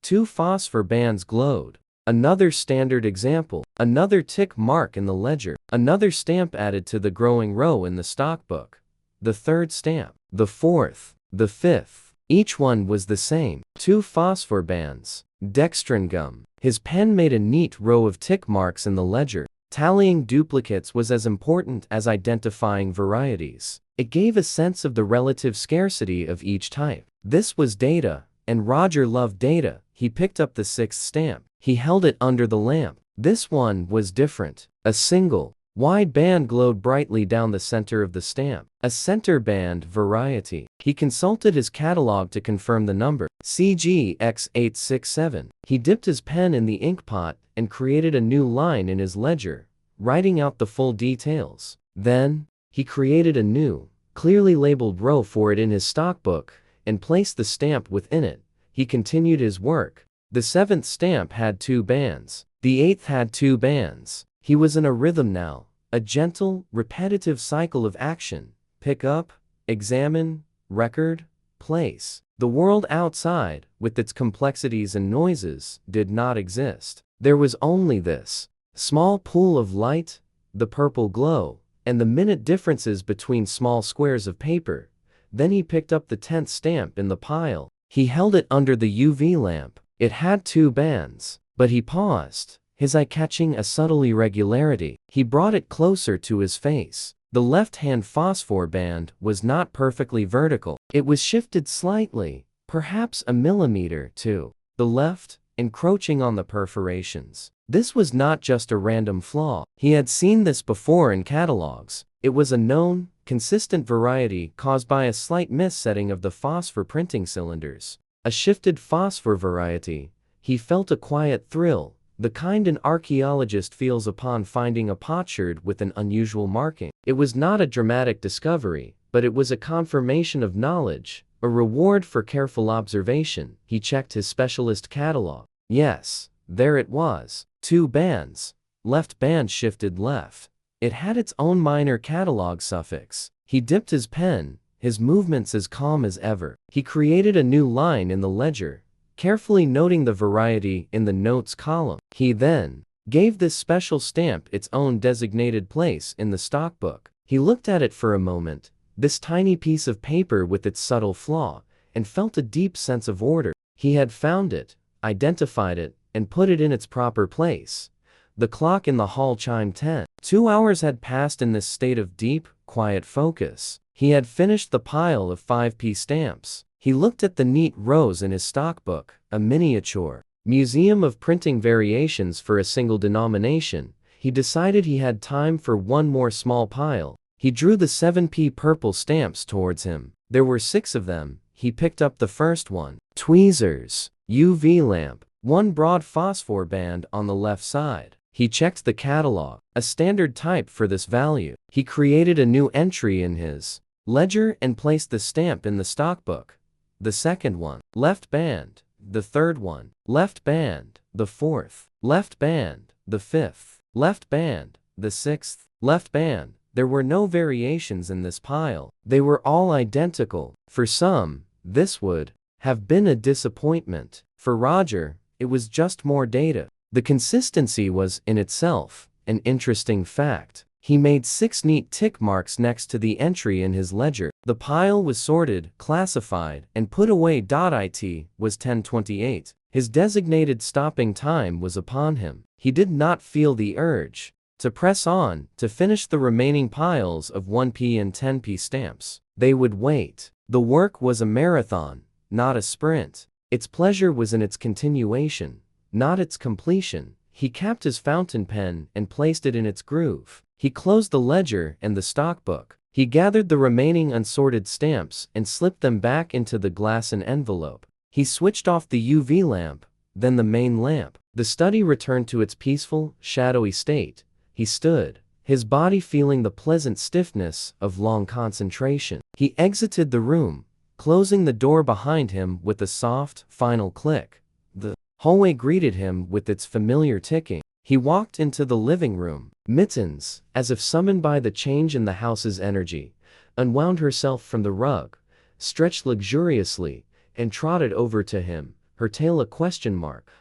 2 phosphor bands glowed. Another standard example. Another tick mark in the ledger. Another stamp added to the growing row in the stockbook. The third stamp. The fourth. The fifth. Each one was the same. 2 phosphor bands. Dextrin gum. His pen made a neat row of tick marks in the ledger. Tallying duplicates was as important as identifying varieties. It gave a sense of the relative scarcity of each type. This was data, and Roger loved data. He picked up the 6th stamp. He held it under the lamp. This one was different. A single, wide band glowed brightly down the center of the stamp. A center band variety. He consulted his catalog to confirm the number. CGX867. He dipped his pen in the ink pot and created a new line in his ledger, writing out the full details. Then, he created a new, clearly labeled row for it in his stockbook and placed the stamp within it. He continued his work. The 7th stamp had 2 bands. The 8th had 2 bands. He was in a rhythm now, a gentle, repetitive cycle of action. Pick up, examine, record, place. The world outside, with its complexities and noises, did not exist. There was only this small pool of light, the purple glow, and the minute differences between small squares of paper. Then he picked up the 10th stamp in the pile. He held it under the UV lamp. It had 2 bands, but he paused, his eye catching a subtle irregularity. He brought it closer to his face. The left-hand phosphor band was not perfectly vertical. It was shifted slightly, perhaps a millimeter to the left, encroaching on the perforations. This was not just a random flaw. He had seen this before in catalogs. It was a known, consistent variety caused by a slight missetting of the phosphor printing cylinders. A shifted phosphor variety. He felt a quiet thrill, the kind an archaeologist feels upon finding a potsherd with an unusual marking. It was not a dramatic discovery, but it was a confirmation of knowledge, a reward for careful observation. He checked his specialist catalog. Yes, there it was. 2 bands. Left band shifted left. It had its own minor catalog suffix. He dipped his pen, his movements as calm as ever. He created a new line in the ledger. carefully noting the variety in the notes column. He then gave this special stamp its own designated place in the stockbook. He looked at it for a moment, this tiny piece of paper with its subtle flaw, and felt a deep sense of order. He had found it, identified it, and put it in its proper place. The clock in the hall chimed 10. 2 hours had passed in this state of deep, quiet focus. He had finished the pile of 5p stamps. He looked at the neat rows in his stockbook, a miniature museum of printing variations for a single denomination. He decided he had time for one more small pile. He drew the 7p purple stamps towards him. There were 6 of them. He picked up the first one. Tweezers, UV lamp, one broad phosphor band on the left side. He checked the catalog, a standard type for this value. He created a new entry in his ledger and placed the stamp in the stockbook. The second one, left band. The third one, left band. The fourth, left band. The fifth, left band. The sixth, left band. There were no variations in this pile. They were all identical. For some, this would have been a disappointment. For Roger, it was just more data. The consistency was, in itself, an interesting fact. He made 6 neat tick marks next to the entry in his ledger. The pile was sorted, classified, and put away. It was 10:28. His designated stopping time was upon him. He did not feel the urge to press on, to finish the remaining piles of 1p and 10p stamps. They would wait. The work was a marathon, not a sprint. Its pleasure was in its continuation, not its completion. He capped his fountain pen and placed it in its groove. He closed the ledger and the stockbook. He gathered the remaining unsorted stamps and slipped them back into the glass envelope. He switched off the UV lamp, then the main lamp. The study returned to its peaceful, shadowy state. He stood, his body feeling the pleasant stiffness of long concentration. He exited the room, closing the door behind him with a soft, final click. The hallway greeted him with its familiar ticking. He walked into the living room. Mittens, as if summoned by the change in the house's energy, unwound herself from the rug, stretched luxuriously, and trotted over to him, her tail a question mark.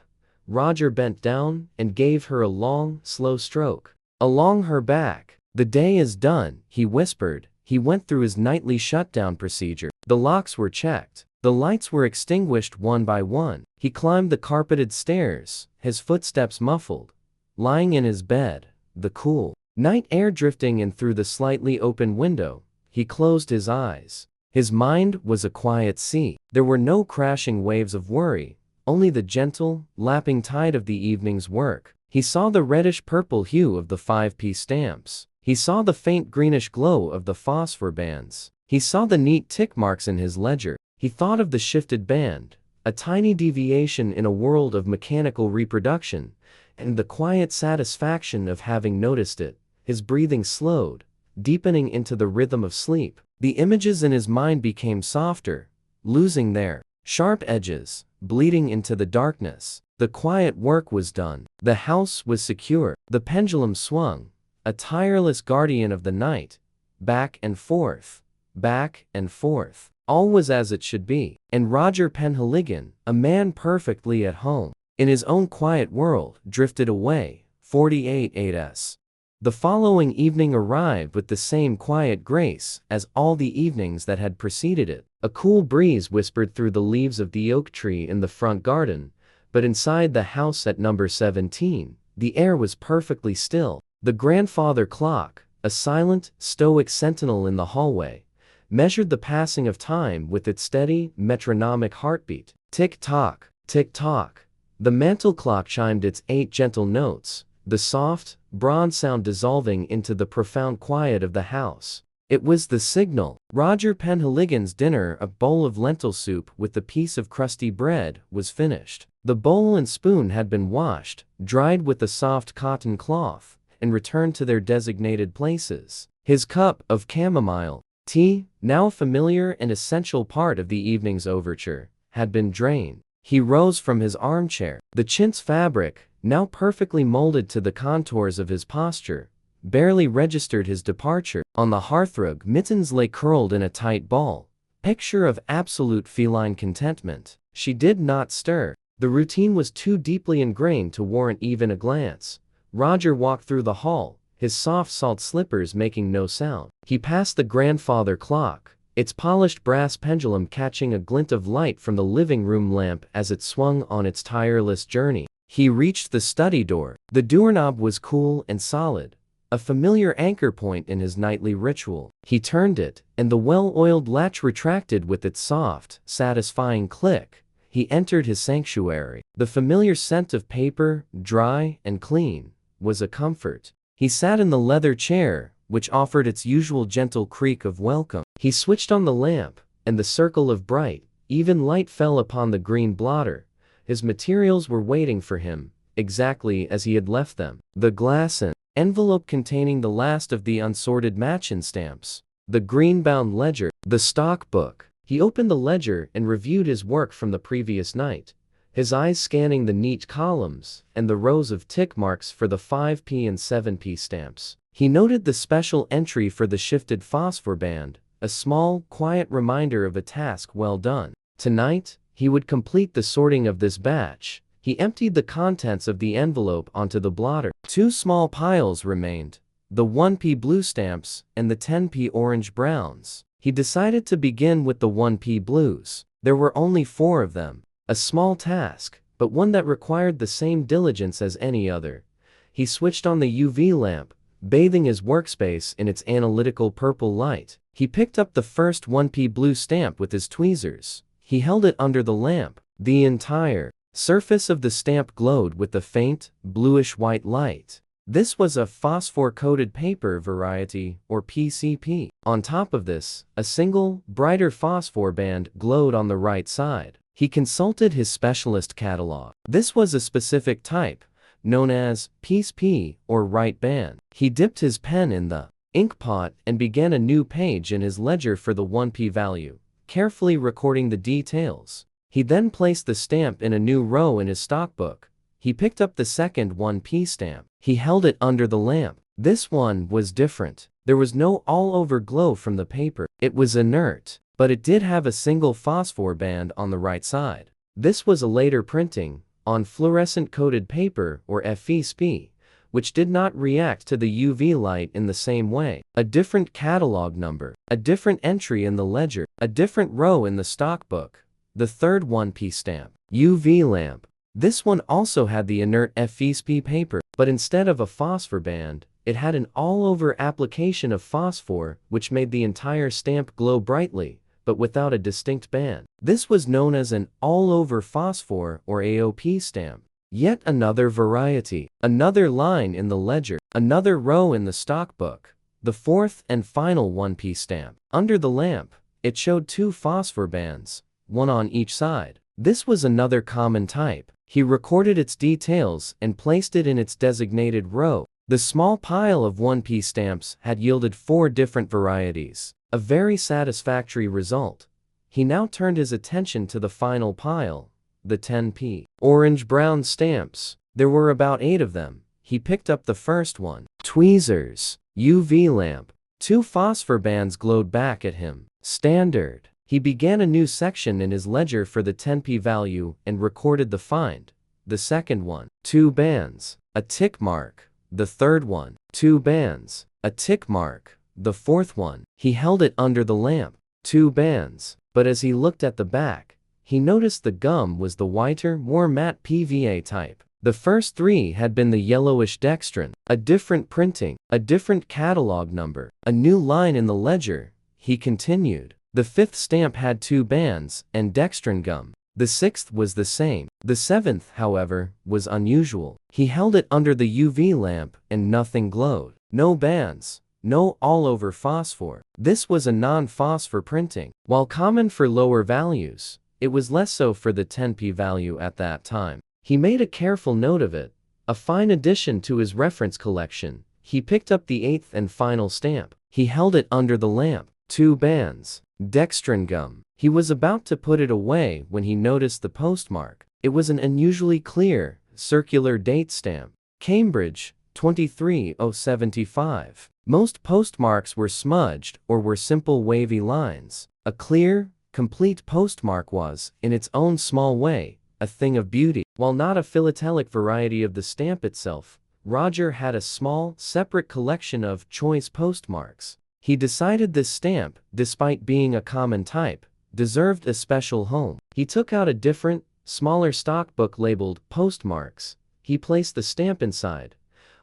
Roger bent down and gave her a long, slow stroke along her back. "The day is done," he whispered. He went through his nightly shutdown procedure. The locks were checked. The lights were extinguished one by one. He climbed the carpeted stairs, his footsteps muffled. Lying in his bed, the cool night air drifting in through the slightly open window, he closed his eyes. His mind was a quiet sea. There were no crashing waves of worry, only the gentle, lapping tide of the evening's work. He saw the reddish-purple hue of the 5p stamps. He saw the faint greenish glow of the phosphor bands. He saw the neat tick marks in his ledger. He thought of the shifted band, a tiny deviation in a world of mechanical reproduction, and the quiet satisfaction of having noticed it. His breathing slowed, deepening into the rhythm of sleep. The images in his mind became softer, losing their sharp edges, bleeding into the darkness. The quiet work was done. The house was secure. The pendulum swung, a tireless guardian of the night, back and forth, back and forth. All was as it should be. And Roger Penhaligon, a man perfectly at home in his own quiet world, drifted away. 48:8s. The following evening arrived with the same quiet grace as all the evenings that had preceded it. A cool breeze whispered through the leaves of the oak tree in the front garden, but inside the house at number 17, the air was perfectly still. The grandfather clock, a silent, stoic sentinel in the hallway, measured the passing of time with its steady, metronomic heartbeat. Tick-tock, tick-tock. The mantel clock chimed its 8 gentle notes, the soft, bronze sound dissolving into the profound quiet of the house. It was the signal. Roger Penhaligon's dinner, a bowl of lentil soup with a piece of crusty bread, was finished. The bowl and spoon had been washed, dried with a soft cotton cloth, and returned to their designated places. His cup of chamomile tea, now a familiar and essential part of the evening's overture, had been drained. He rose from his armchair. The chintz fabric, now perfectly molded to the contours of his posture, barely registered his departure. On the hearthrug, Mittens lay curled in a tight ball, picture of absolute feline contentment. She did not stir. The routine was too deeply ingrained to warrant even a glance. Roger walked through the hall, his soft salt slippers making no sound. He passed the grandfather clock, its polished brass pendulum catching a glint of light from the living room lamp as it swung on its tireless journey. He reached the study door. The doorknob was cool and solid, a familiar anchor point in his nightly ritual. He turned it, and the well-oiled latch retracted with its soft, satisfying click. He entered his sanctuary. The familiar scent of paper, dry and clean, was a comfort. He sat in the leather chair, which offered its usual gentle creak of welcome. He switched on the lamp, and the circle of bright, even light fell upon the green blotter. His materials were waiting for him, exactly as he had left them. The glass envelope containing the last of the unsorted Machin stamps. The green-bound ledger. The stock book. He opened the ledger and reviewed his work from the previous night, his eyes scanning the neat columns and the rows of tick marks for the 5p and 7p stamps. He noted the special entry for the shifted phosphor band, a small, quiet reminder of a task well done. Tonight, he would complete the sorting of this batch. He emptied the contents of the envelope onto the blotter. 2 small piles remained, the 1p blue stamps and the 10p orange browns. He decided to begin with the 1p blues. There were only 4 of them. A small task, but one that required the same diligence as any other. He switched on the UV lamp, bathing his workspace in its analytical purple light. He picked up the first 1p blue stamp with his tweezers. He held it under the lamp. The entire surface of the stamp glowed with a faint, bluish-white light. This was a phosphor-coated paper variety, or PCP. On top of this, a single, brighter phosphor band glowed on the right side. He consulted his specialist catalog. This was a specific type, known as piece P, or right band. He dipped his pen in the ink pot and began a new page in his ledger for the 1p value, carefully recording the details. He then placed the stamp in a new row in his stockbook. He picked up the second 1p stamp. He held it under the lamp. This one was different. There was no all-over glow from the paper. It was inert, but it did have a single phosphor band on the right side. This was a later printing, on fluorescent-coated paper, or FESP, which did not react to the UV light in the same way. A different catalog number, a different entry in the ledger, a different row in the stockbook. The third 1p stamp. UV lamp. This one also had the inert FESP paper, but instead of a phosphor band, it had an all-over application of phosphor, which made the entire stamp glow brightly, but without a distinct band. This was known as an all-over phosphor, or AOP stamp. Yet another variety, another line in the ledger, another row in the stockbook. The fourth and final 1p stamp. Under the lamp, it showed 2 phosphor bands, one on each side. This was another common type. He recorded its details and placed it in its designated row. The small pile of 1p stamps had yielded 4 different varieties, a very satisfactory result. He now turned his attention to the final pile, the 10p orange-brown stamps. There were about 8 of them. He picked up the first one. Tweezers. UV lamp. 2 phosphor bands glowed back at him. Standard. He began a new section in his ledger for the 10p value and recorded the find. The second one. 2 bands. A tick mark. The third one. 2 bands. A tick mark. The fourth one. He held it under the lamp. 2 bands. But as he looked at the back, he noticed the gum was the whiter, more matte PVA type. The first 3 had been the yellowish dextrin. A different printing. A different catalog number. A new line in the ledger. He continued. The 5th stamp had 2 bands and dextrin gum. The 6th was the same. The 7th, however, was unusual. He held it under the UV lamp and nothing glowed. No bands. No all-over phosphor. This was a non-phosphor printing. While common for lower values, it was less so for the 10p value at that time. He made a careful note of it, a fine addition to his reference collection. He picked up the 8th and final stamp. He held it under the lamp. 2 bands. Dextrin gum. He was about to put it away when he noticed the postmark. It was an unusually clear, circular date stamp. Cambridge, 23/075. Most postmarks were smudged or were simple wavy lines. A clear, complete postmark was, in its own small way, a thing of beauty. While not a philatelic variety of the stamp itself, Roger had a small, separate collection of choice postmarks. He decided this stamp, despite being a common type, deserved a special home. He took out a different, smaller stock book labeled postmarks. He placed the stamp inside,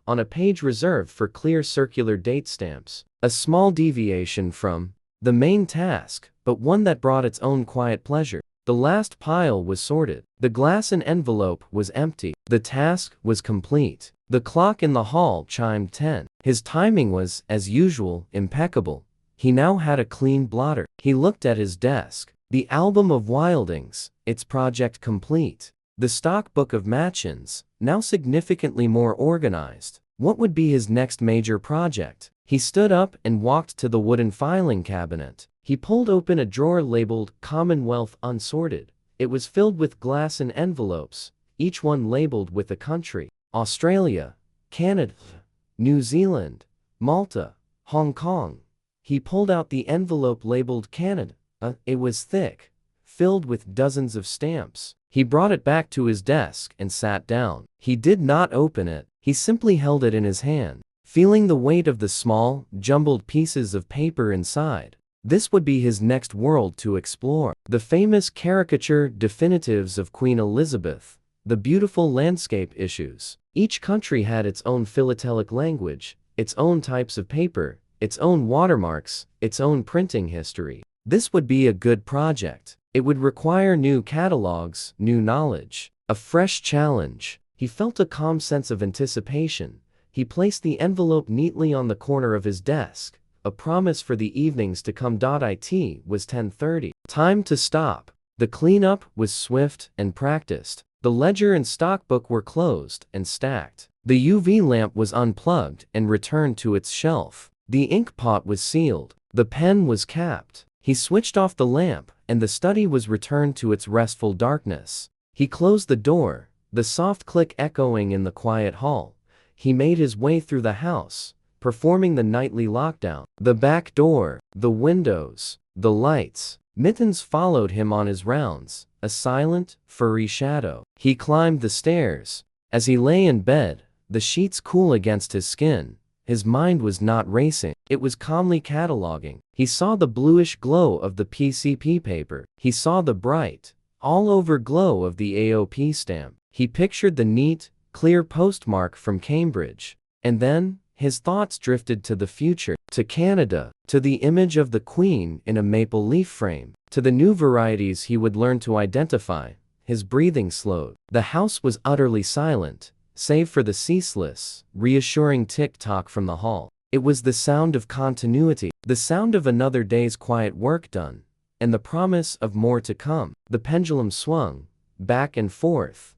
on a page reserved for clear circular date stamps. A small deviation from the main task, but one that brought its own quiet pleasure. The last pile was sorted. The glass envelope was empty. The task was complete. The clock in the hall chimed 10. His timing was, as usual, impeccable. He now had a clean blotter. He looked at his desk. The album of Wildings, its project complete. The stock book of Machins, now significantly more organized. What would be his next major project? He stood up and walked to the wooden filing cabinet. He pulled open a drawer labeled Commonwealth Unsorted. It was filled with glass envelopes, each one labeled with a country: Australia, Canada, New Zealand, Malta, Hong Kong. He pulled out the envelope labeled Canada. It was thick, filled with dozens of stamps. He brought it back to his desk and sat down. He did not open it. He simply held it in his hand, feeling the weight of the small, jumbled pieces of paper inside. This would be his next world to explore. The famous caricature definitives of Queen Elizabeth, the beautiful landscape issues. Each country had its own philatelic language, its own types of paper, its own watermarks, its own printing history. This would be a good project. It would require new catalogs, new knowledge, a fresh challenge. He felt a calm sense of anticipation. He placed the envelope neatly on the corner of his desk. A promise for the evenings to come. It was 10:30. Time to stop. The cleanup was swift and practiced. The ledger and stockbook were closed and stacked. The UV lamp was unplugged and returned to its shelf. The ink pot was sealed. The pen was capped. He switched off the lamp, and the study was returned to its restful darkness. He closed the door, the soft click echoing in the quiet hall. He made his way through the house, performing the nightly lockdown. The back door, the windows, the lights. Mittens followed him on his rounds, a silent, furry shadow. He climbed the stairs. As he lay in bed, the sheets cool against his skin, his mind was not racing. It was calmly cataloging. He saw the bluish glow of the PCP paper. He saw the bright, all-over glow of the AOP stamp. He pictured the neat, clear postmark from Cambridge. And then, his thoughts drifted to the future, to Canada, to the image of the Queen in a maple leaf frame, to the new varieties he would learn to identify. His breathing slowed. The house was utterly silent, save for the ceaseless, reassuring tick-tock from the hall. It was the sound of continuity, the sound of another day's quiet work done, and the promise of more to come. The pendulum swung, back and forth,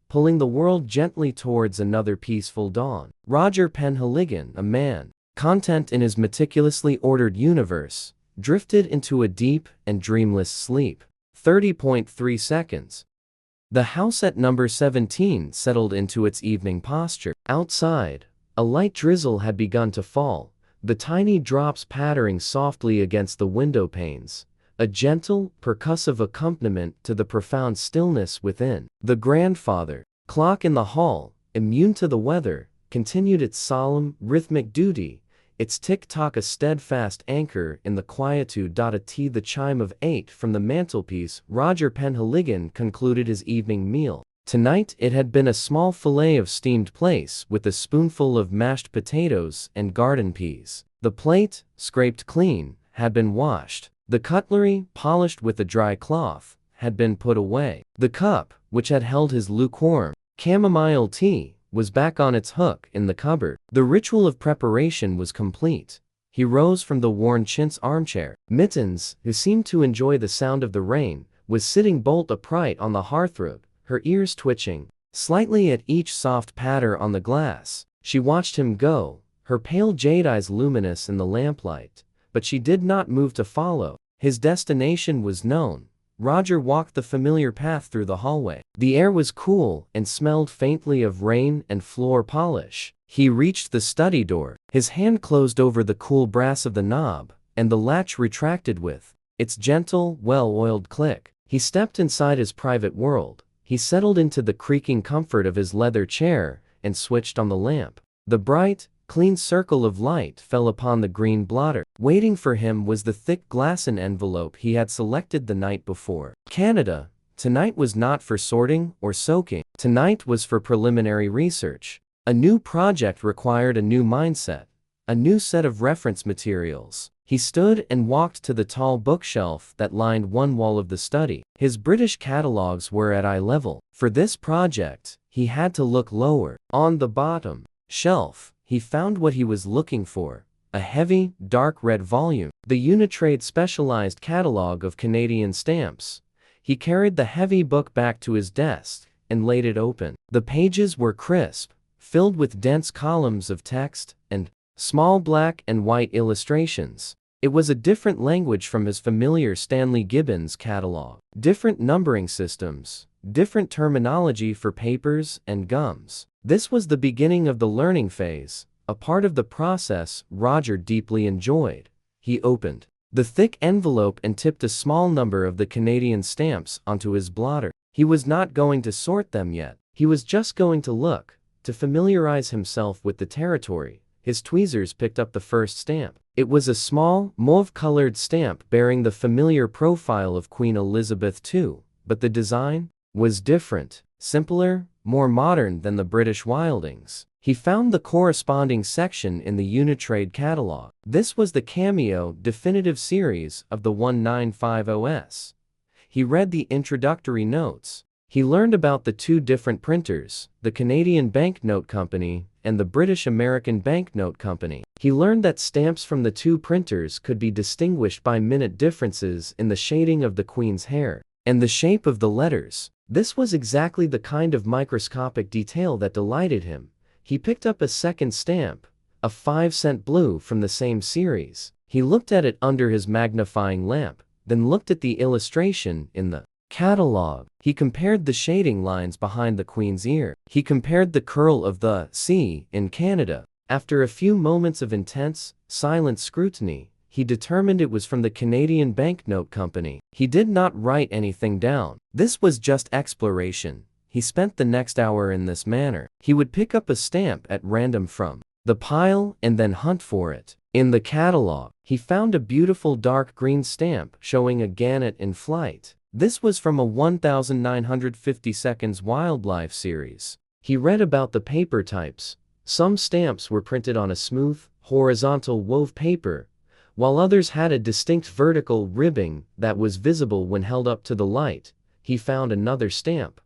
pulling the world gently towards another peaceful dawn. Roger Penhaligon, a man, content in his meticulously ordered universe, drifted into a deep and dreamless sleep. 30.3 seconds. The house at number 17 settled into its evening posture. Outside, a light drizzle had begun to fall, the tiny drops pattering softly against the window panes, a gentle, percussive accompaniment to the profound stillness within. The grandfather clock in the hall, immune to the weather, continued its solemn, rhythmic duty, its tick-tock a steadfast anchor in the quietude. The chime of 8 from the mantelpiece. Roger Penhaligon concluded his evening meal. Tonight it had been a small fillet of steamed plaice with a spoonful of mashed potatoes and garden peas. The plate, scraped clean, had been washed. The cutlery, polished with a dry cloth, had been put away. The cup, which had held his lukewarm chamomile tea, was back on its hook in the cupboard. The ritual of preparation was complete. He rose from the worn chintz armchair. Mittens, who seemed to enjoy the sound of the rain, was sitting bolt upright on the hearthrug, her ears twitching slightly at each soft patter on the glass. She watched him go, her pale jade eyes luminous in the lamplight, but she did not move to follow. His destination was known. Roger walked the familiar path through the hallway. The air was cool and smelled faintly of rain and floor polish. He reached the study door. His hand closed over the cool brass of the knob, and the latch retracted with its gentle, well-oiled click. He stepped inside his private world. He settled into the creaking comfort of his leather chair and switched on the lamp. The bright, clean circle of light fell upon the green blotter. Waiting for him was the thick glassen envelope he had selected the night before. Canada. Tonight was not for sorting or soaking. Tonight was for preliminary research. A new project required a new mindset, a new set of reference materials. He stood and walked to the tall bookshelf that lined one wall of the study. His British catalogues were at eye level. For this project, he had to look lower. On the bottom shelf, he found what he was looking for, a heavy, dark red volume, the Unitrade specialized catalog of Canadian stamps. He carried the heavy book back to his desk and laid it open. The pages were crisp, filled with dense columns of text and small black and white illustrations. It was a different language from his familiar Stanley Gibbons catalog. Different numbering systems, different terminology for papers and gums. This was the beginning of the learning phase, a part of the process Roger deeply enjoyed. He opened the thick envelope and tipped a small number of the Canadian stamps onto his blotter. He was not going to sort them yet. He was just going to look, to familiarize himself with the territory. His tweezers picked up the first stamp. It was a small, mauve-colored stamp bearing the familiar profile of Queen Elizabeth II, but the design was different, simpler, more modern than the British Wildings. He found the corresponding section in the Unitrade catalog. This was the Cameo definitive series of the 1950s. He read the introductory notes. He learned about the two different printers, the Canadian Banknote Company and the British American Banknote Company. He learned that stamps from the two printers could be distinguished by minute differences in the shading of the Queen's hair and the shape of the letters. This was exactly the kind of microscopic detail that delighted him. He picked up a second stamp, a 5-cent blue from the same series. He looked at it under his magnifying lamp, then looked at the illustration in the catalog. He compared the shading lines behind the Queen's ear. He compared the curl of the C in Canada. After a few moments of intense, silent scrutiny, he determined it was from the Canadian Banknote Company. He did not write anything down. This was just exploration. He spent the next hour in this manner. He would pick up a stamp at random from the pile and then hunt for it. In the catalog, he found a beautiful dark green stamp showing a gannet in flight. This was from a 1950 Seconds Wildlife series. He read about the paper types. Some stamps were printed on a smooth, horizontal wove paper, while others had a distinct vertical ribbing that was visible when held up to the light. He found another stamp,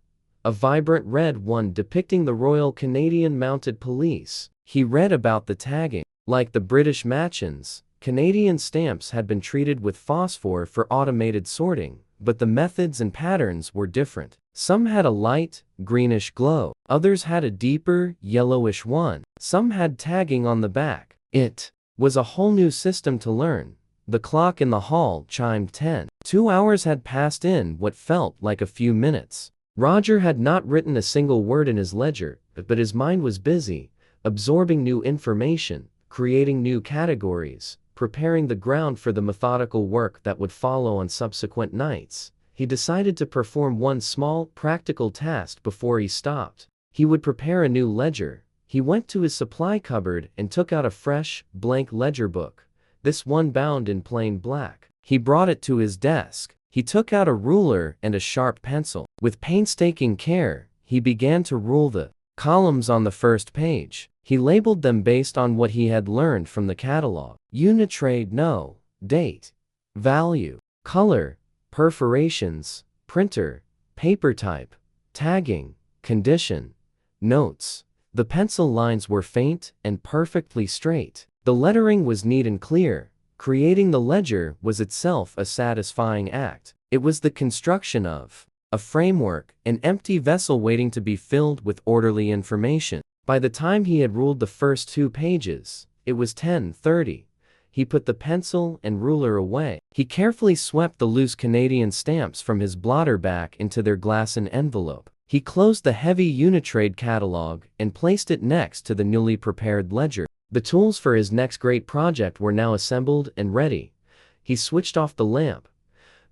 a vibrant red one depicting the Royal Canadian Mounted Police. He read about the tagging. Like the British Machins, Canadian stamps had been treated with phosphor for automated sorting, but the methods and patterns were different. Some had a light, greenish glow. Others had a deeper, yellowish one. Some had tagging on the back. It was a whole new system to learn. The clock in the hall chimed 10. 2 hours had passed in what felt like a few minutes. Roger had not written a single word in his ledger, but his mind was busy, absorbing new information, creating new categories, preparing the ground for the methodical work that would follow on subsequent nights. He decided to perform one small, practical task before he stopped. He would prepare a new ledger. He went to his supply cupboard and took out a fresh, blank ledger book, this one bound in plain black. He brought it to his desk. He took out a ruler and a sharp pencil. With painstaking care, he began to rule the columns on the first page. He labeled them based on what he had learned from the catalog. Unitrade no, date, value, color, perforations, printer, paper type, tagging, condition, notes. The pencil lines were faint and perfectly straight. The lettering was neat and clear. Creating the ledger was itself a satisfying act. It was the construction of a framework, an empty vessel waiting to be filled with orderly information. By the time he had ruled the first 2 pages, it was 10:30. He put the pencil and ruler away. He carefully swept the loose Canadian stamps from his blotter back into their glassen envelope. He closed the heavy Unitrade catalog and placed it next to the newly prepared ledger. The tools for his next great project were now assembled and ready. He switched off the lamp,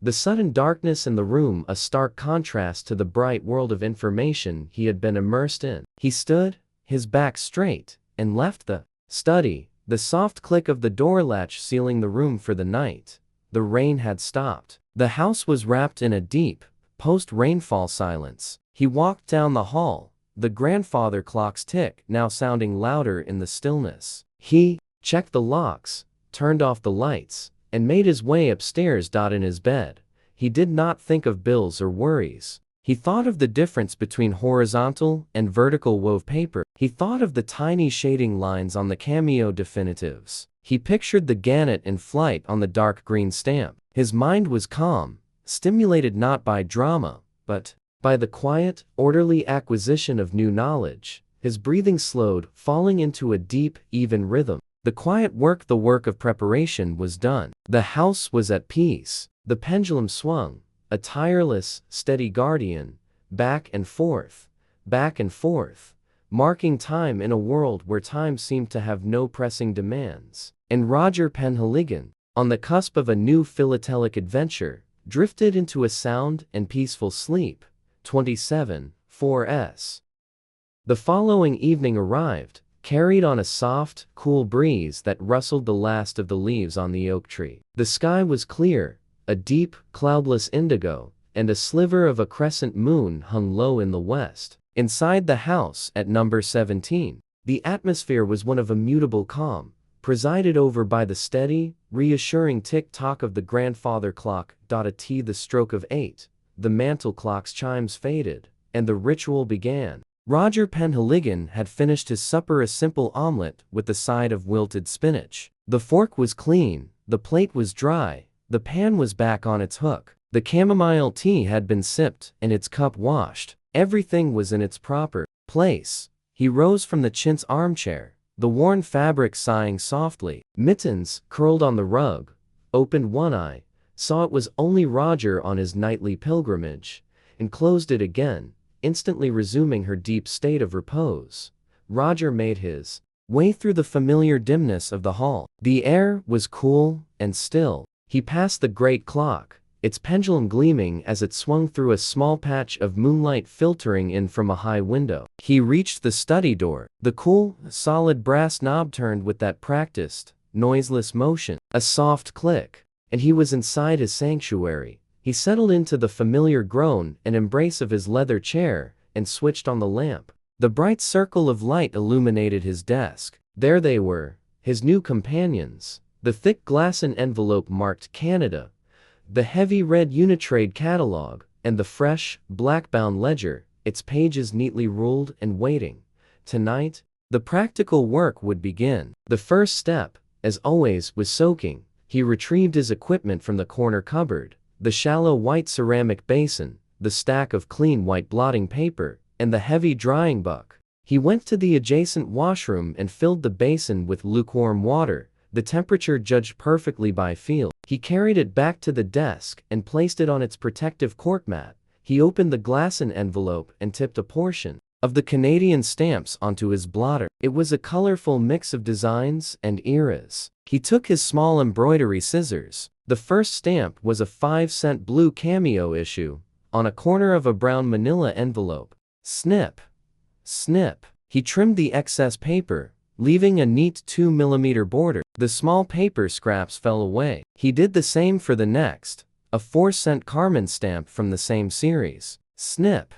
The sudden darkness in the room a stark contrast to the bright world of information he had been immersed in. He stood, his back straight, and left the study, the soft click of the door latch sealing the room for the night. The rain had stopped. The house was wrapped in a deep, post-rainfall silence. He walked down the hall, the grandfather clock's tick now sounding louder in the stillness. He checked the locks, turned off the lights, and made his way upstairs. In his bed, he did not think of bills or worries. He thought of the difference between horizontal and vertical wove paper. He thought of the tiny shading lines on the cameo definitives. He pictured the gannet in flight on the dark green stamp. His mind was calm, stimulated not by drama, but by the quiet, orderly acquisition of new knowledge. His breathing slowed, falling into a deep, even rhythm. The quiet work, the work of preparation, was done. The house was at peace. The pendulum swung, a tireless, steady guardian, back and forth, marking time in a world where time seemed to have no pressing demands. And Roger Penhaligon, on the cusp of a new philatelic adventure, drifted into a sound and peaceful sleep. 27, 4s. The following evening arrived, carried on a soft, cool breeze that rustled the last of the leaves on the oak tree. The sky was clear, a deep, cloudless indigo, and a sliver of a crescent moon hung low in the west. Inside the house at number 17, the atmosphere was one of immutable calm, presided over by the steady, reassuring tick-tock of the grandfather clock. The stroke of 8, the mantel clock's chimes faded, and the ritual began. Roger Penhaligon had finished his supper, a simple omelette with a side of wilted spinach. The fork was clean, the plate was dry, the pan was back on its hook. The chamomile tea had been sipped and its cup washed. Everything was in its proper place. He rose from the chintz armchair, the worn fabric sighing softly. Mittens, curled on the rug, opened one eye, saw it was only Roger on his nightly pilgrimage, and closed it again, instantly resuming her deep state of repose. Roger made his way through the familiar dimness of the hall. The air was cool and still. He passed the great clock, its pendulum gleaming as it swung through a small patch of moonlight filtering in from a high window. He reached the study door. The cool, solid brass knob turned with that practiced, noiseless motion. A soft click, and he was inside his sanctuary. He settled into the familiar groan and embrace of his leather chair and switched on the lamp. The bright circle of light illuminated his desk. There they were, his new companions. The thick glassen envelope marked Canada, the heavy red Unitrade catalog, and the fresh, black-bound ledger, its pages neatly ruled and waiting. Tonight, the practical work would begin. The first step, as always, was soaking. He retrieved his equipment from the corner cupboard, the shallow white ceramic basin, the stack of clean white blotting paper, and the heavy drying buck. He went to the adjacent washroom and filled the basin with lukewarm water, the temperature judged perfectly by feel. He carried it back to the desk and placed it on its protective cork mat. He opened the glassen envelope and tipped a portion of the Canadian stamps onto his blotter. It was a colorful mix of designs and eras. He took his small embroidery scissors. The first stamp was a 5-cent blue cameo issue, on a corner of a brown manila envelope. Snip, snip. He trimmed the excess paper, leaving a neat 2mm border. The small paper scraps fell away. He did the same for the next, a 4-cent Carmen stamp from the same series. Snip,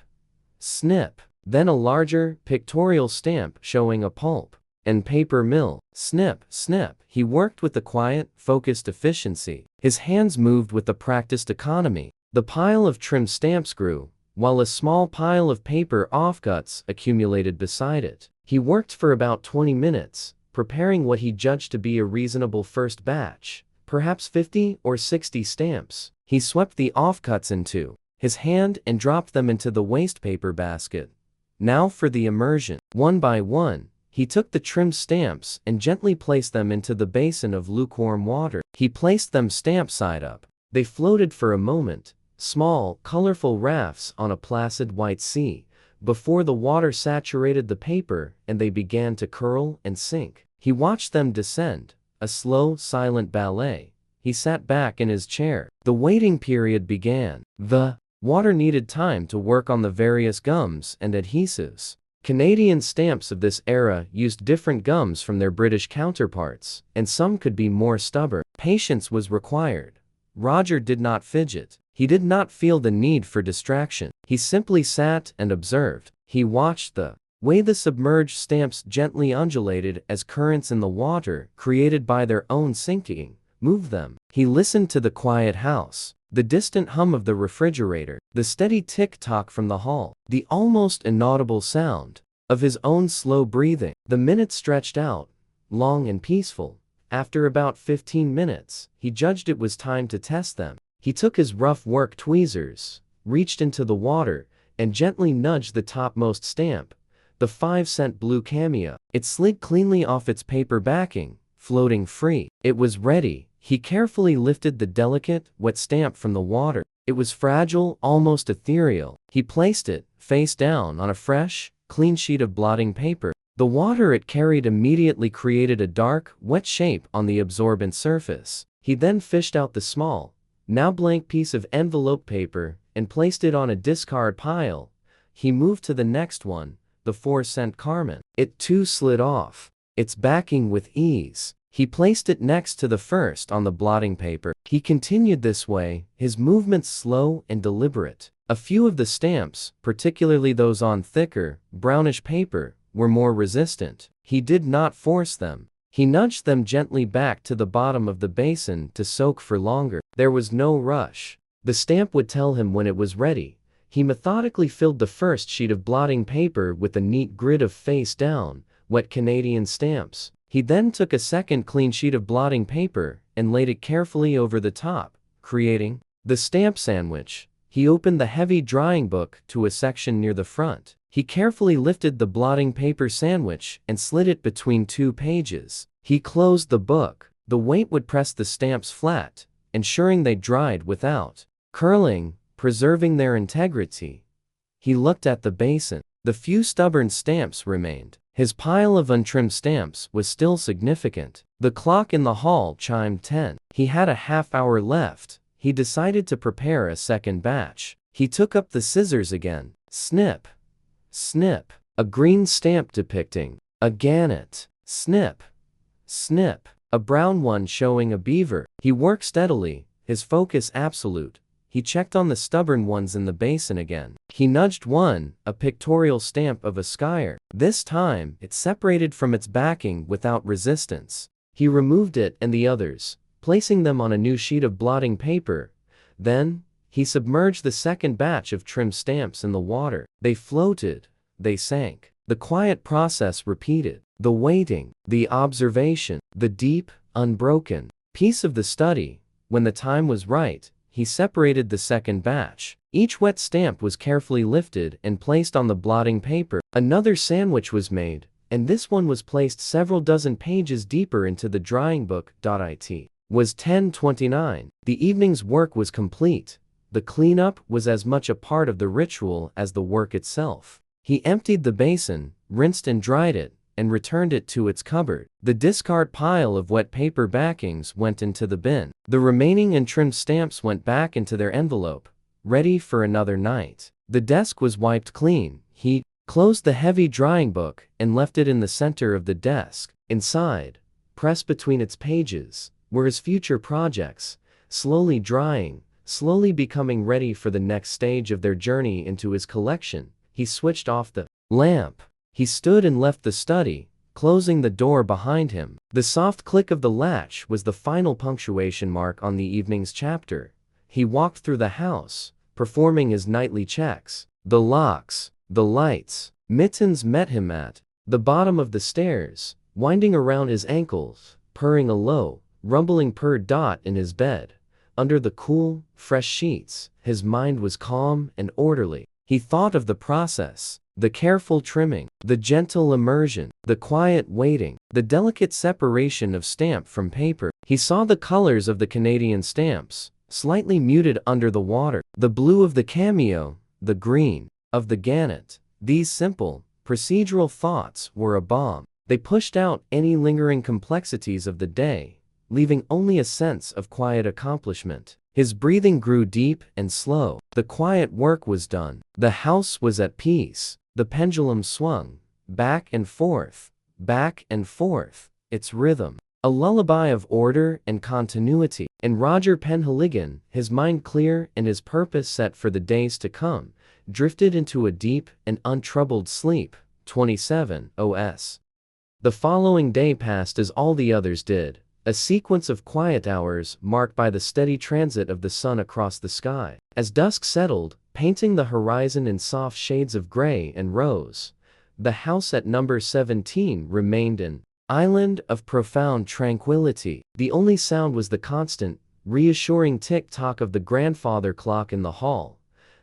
snip. Then a larger, pictorial stamp showing a pulp and paper mill. Snip, snip. He worked with the quiet, focused efficiency. His hands moved with the practiced economy. The pile of trimmed stamps grew, while a small pile of paper offcuts accumulated beside it. He worked for about 20 minutes, preparing what he judged to be a reasonable first batch, perhaps 50 or 60 stamps. He swept the offcuts into his hand and dropped them into the wastepaper basket. Now for the immersion. One by one, he took the trimmed stamps and gently placed them into the basin of lukewarm water. He placed them stamp side up. They floated for a moment, small, colorful rafts on a placid white sea, before the water saturated the paper and they began to curl and sink. He watched them descend, a slow, silent ballet, he sat back in his chair. The waiting period began. The water needed time to work on the various gums and adhesives. Canadian stamps of this era used different gums from their British counterparts, and some could be more stubborn. Patience was required. Roger did not fidget. He did not feel the need for distraction. He simply sat and observed. He watched the way the submerged stamps gently undulated as currents in the water, created by their own sinking, moved them. He listened to the quiet house, the distant hum of the refrigerator, the steady tick-tock from the hall, the almost inaudible sound of his own slow breathing. The minutes stretched out, long and peaceful. After about 15 minutes, he judged it was time to test them. He took his rough work tweezers, reached into the water, and gently nudged the topmost stamp, the 5-cent blue cameo. It slid cleanly off its paper backing, floating free. It was ready. He carefully lifted the delicate, wet stamp from the water. It was fragile, almost ethereal. He placed it, face down, on a fresh, clean sheet of blotting paper. The water it carried immediately created a dark, wet shape on the absorbent surface. He then fished out the small, now blank piece of envelope paper, and placed it on a discard pile. He moved to the next one, the 4-cent Carmen. It too slid off its backing with ease. He placed it next to the first on the blotting paper. He continued this way, his movements slow and deliberate. A few of the stamps, particularly those on thicker, brownish paper, were more resistant. He did not force them. He nudged them gently back to the bottom of the basin to soak for longer. There was no rush. The stamp would tell him when it was ready. He methodically filled the first sheet of blotting paper with a neat grid of face-down, wet Canadian stamps. He then took a second clean sheet of blotting paper and laid it carefully over the top, creating the stamp sandwich. He opened the heavy drawing book to a section near the front. He carefully lifted the blotting paper sandwich and slid it between 2 pages. He closed the book. The weight would press the stamps flat, ensuring they dried without curling, preserving their integrity. He looked at the basin. The few stubborn stamps remained. His pile of untrimmed stamps was still significant. The clock in the hall chimed 10. He had a half-hour left. He decided to prepare a second batch. He took up the scissors again. Snip. Snip. A green stamp depicting a gannet. Snip. Snip. A brown one showing a beaver. He worked steadily, his focus absolute. He checked on the stubborn ones in the basin again. He nudged one, a pictorial stamp of a skier. This time, it separated from its backing without resistance. He removed it and the others, placing them on a new sheet of blotting paper. Then, he submerged the second batch of trimmed stamps in the water. They floated. They sank. The quiet process repeated. The waiting, the observation, the deep, unbroken peace of the study. When the time was right, he separated the second batch. Each wet stamp was carefully lifted and placed on the blotting paper. Another sandwich was made, and this one was placed several dozen pages deeper into the drying book. It was 10:29. The evening's work was complete. The cleanup was as much a part of the ritual as the work itself. He emptied the basin, rinsed and dried it, and returned it to its cupboard. The discard pile of wet paper backings went into the bin. The remaining untrimmed stamps went back into their envelope, ready for another night. The desk was wiped clean. He closed the heavy drying book and left it in the center of the desk. Inside, pressed between its pages, were his future projects, slowly drying, slowly becoming ready for the next stage of their journey into his collection. He switched off the lamp. He stood and left the study, closing the door behind him. The soft click of the latch was the final punctuation mark on the evening's chapter. He walked through the house, performing his nightly checks. The locks, the lights. Mittens met him at the bottom of the stairs, winding around his ankles, purring a low, rumbling purr. In his bed, under the cool, fresh sheets, his mind was calm and orderly. He thought of the process. The careful trimming, the gentle immersion, the quiet waiting, the delicate separation of stamp from paper. He saw the colors of the Canadian stamps, slightly muted under the water, the blue of the cameo, the green of the gannet. These simple, procedural thoughts were a balm. They pushed out any lingering complexities of the day, leaving only a sense of quiet accomplishment. His breathing grew deep and slow. The quiet work was done. The house was at peace. The pendulum swung, back and forth, its rhythm, a lullaby of order and continuity. And Roger Penhaligon, his mind clear and his purpose set for the days to come, drifted into a deep and untroubled sleep. 27 OS. The following day passed as all the others did, a sequence of quiet hours marked by the steady transit of the sun across the sky. As dusk settled, painting the horizon in soft shades of gray and rose, the house at number 17 remained an island of profound tranquility. The only sound was the constant, reassuring tick-tock of the grandfather clock in the hall,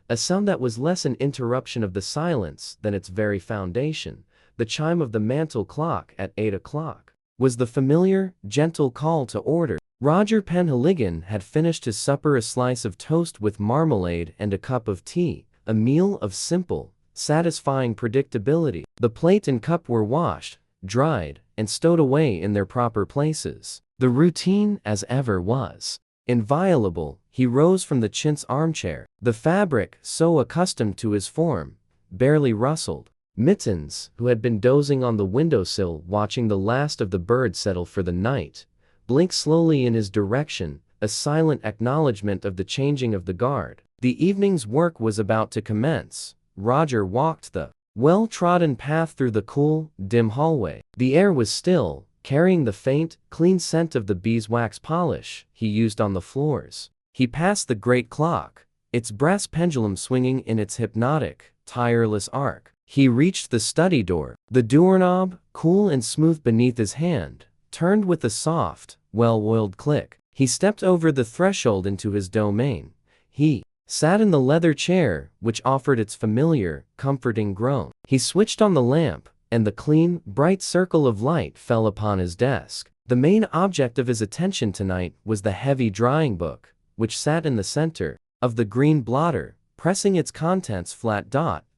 a sound that was less an interruption of the silence than its very foundation. The chime of the mantel clock at 8 o'clock was the familiar, gentle call to order. Roger Penhaligon had finished his supper, a slice of toast with marmalade and a cup of tea, a meal of simple, satisfying predictability. The plate and cup were washed, dried, and stowed away in their proper places. The routine, as ever, was inviolable. He rose from the chintz armchair. The fabric, so accustomed to his form, barely rustled. Mittens, who had been dozing on the windowsill watching the last of the birds settle for the night, blinked slowly in his direction, a silent acknowledgement of the changing of the guard. The evening's work was about to commence. Roger walked the well-trodden path through the cool, dim hallway. The air was still, carrying the faint, clean scent of the beeswax polish he used on the floors. He passed the great clock, its brass pendulum swinging in its hypnotic, tireless arc. He reached the study door. The doorknob, cool and smooth beneath his hand, turned with a soft, well-oiled click. He stepped over the threshold into his domain. He sat in the leather chair, which offered its familiar, comforting groan. He switched on the lamp, and the clean, bright circle of light fell upon his desk. The main object of his attention tonight was the heavy drawing book, which sat in the center of the green blotter, pressing its contents flat.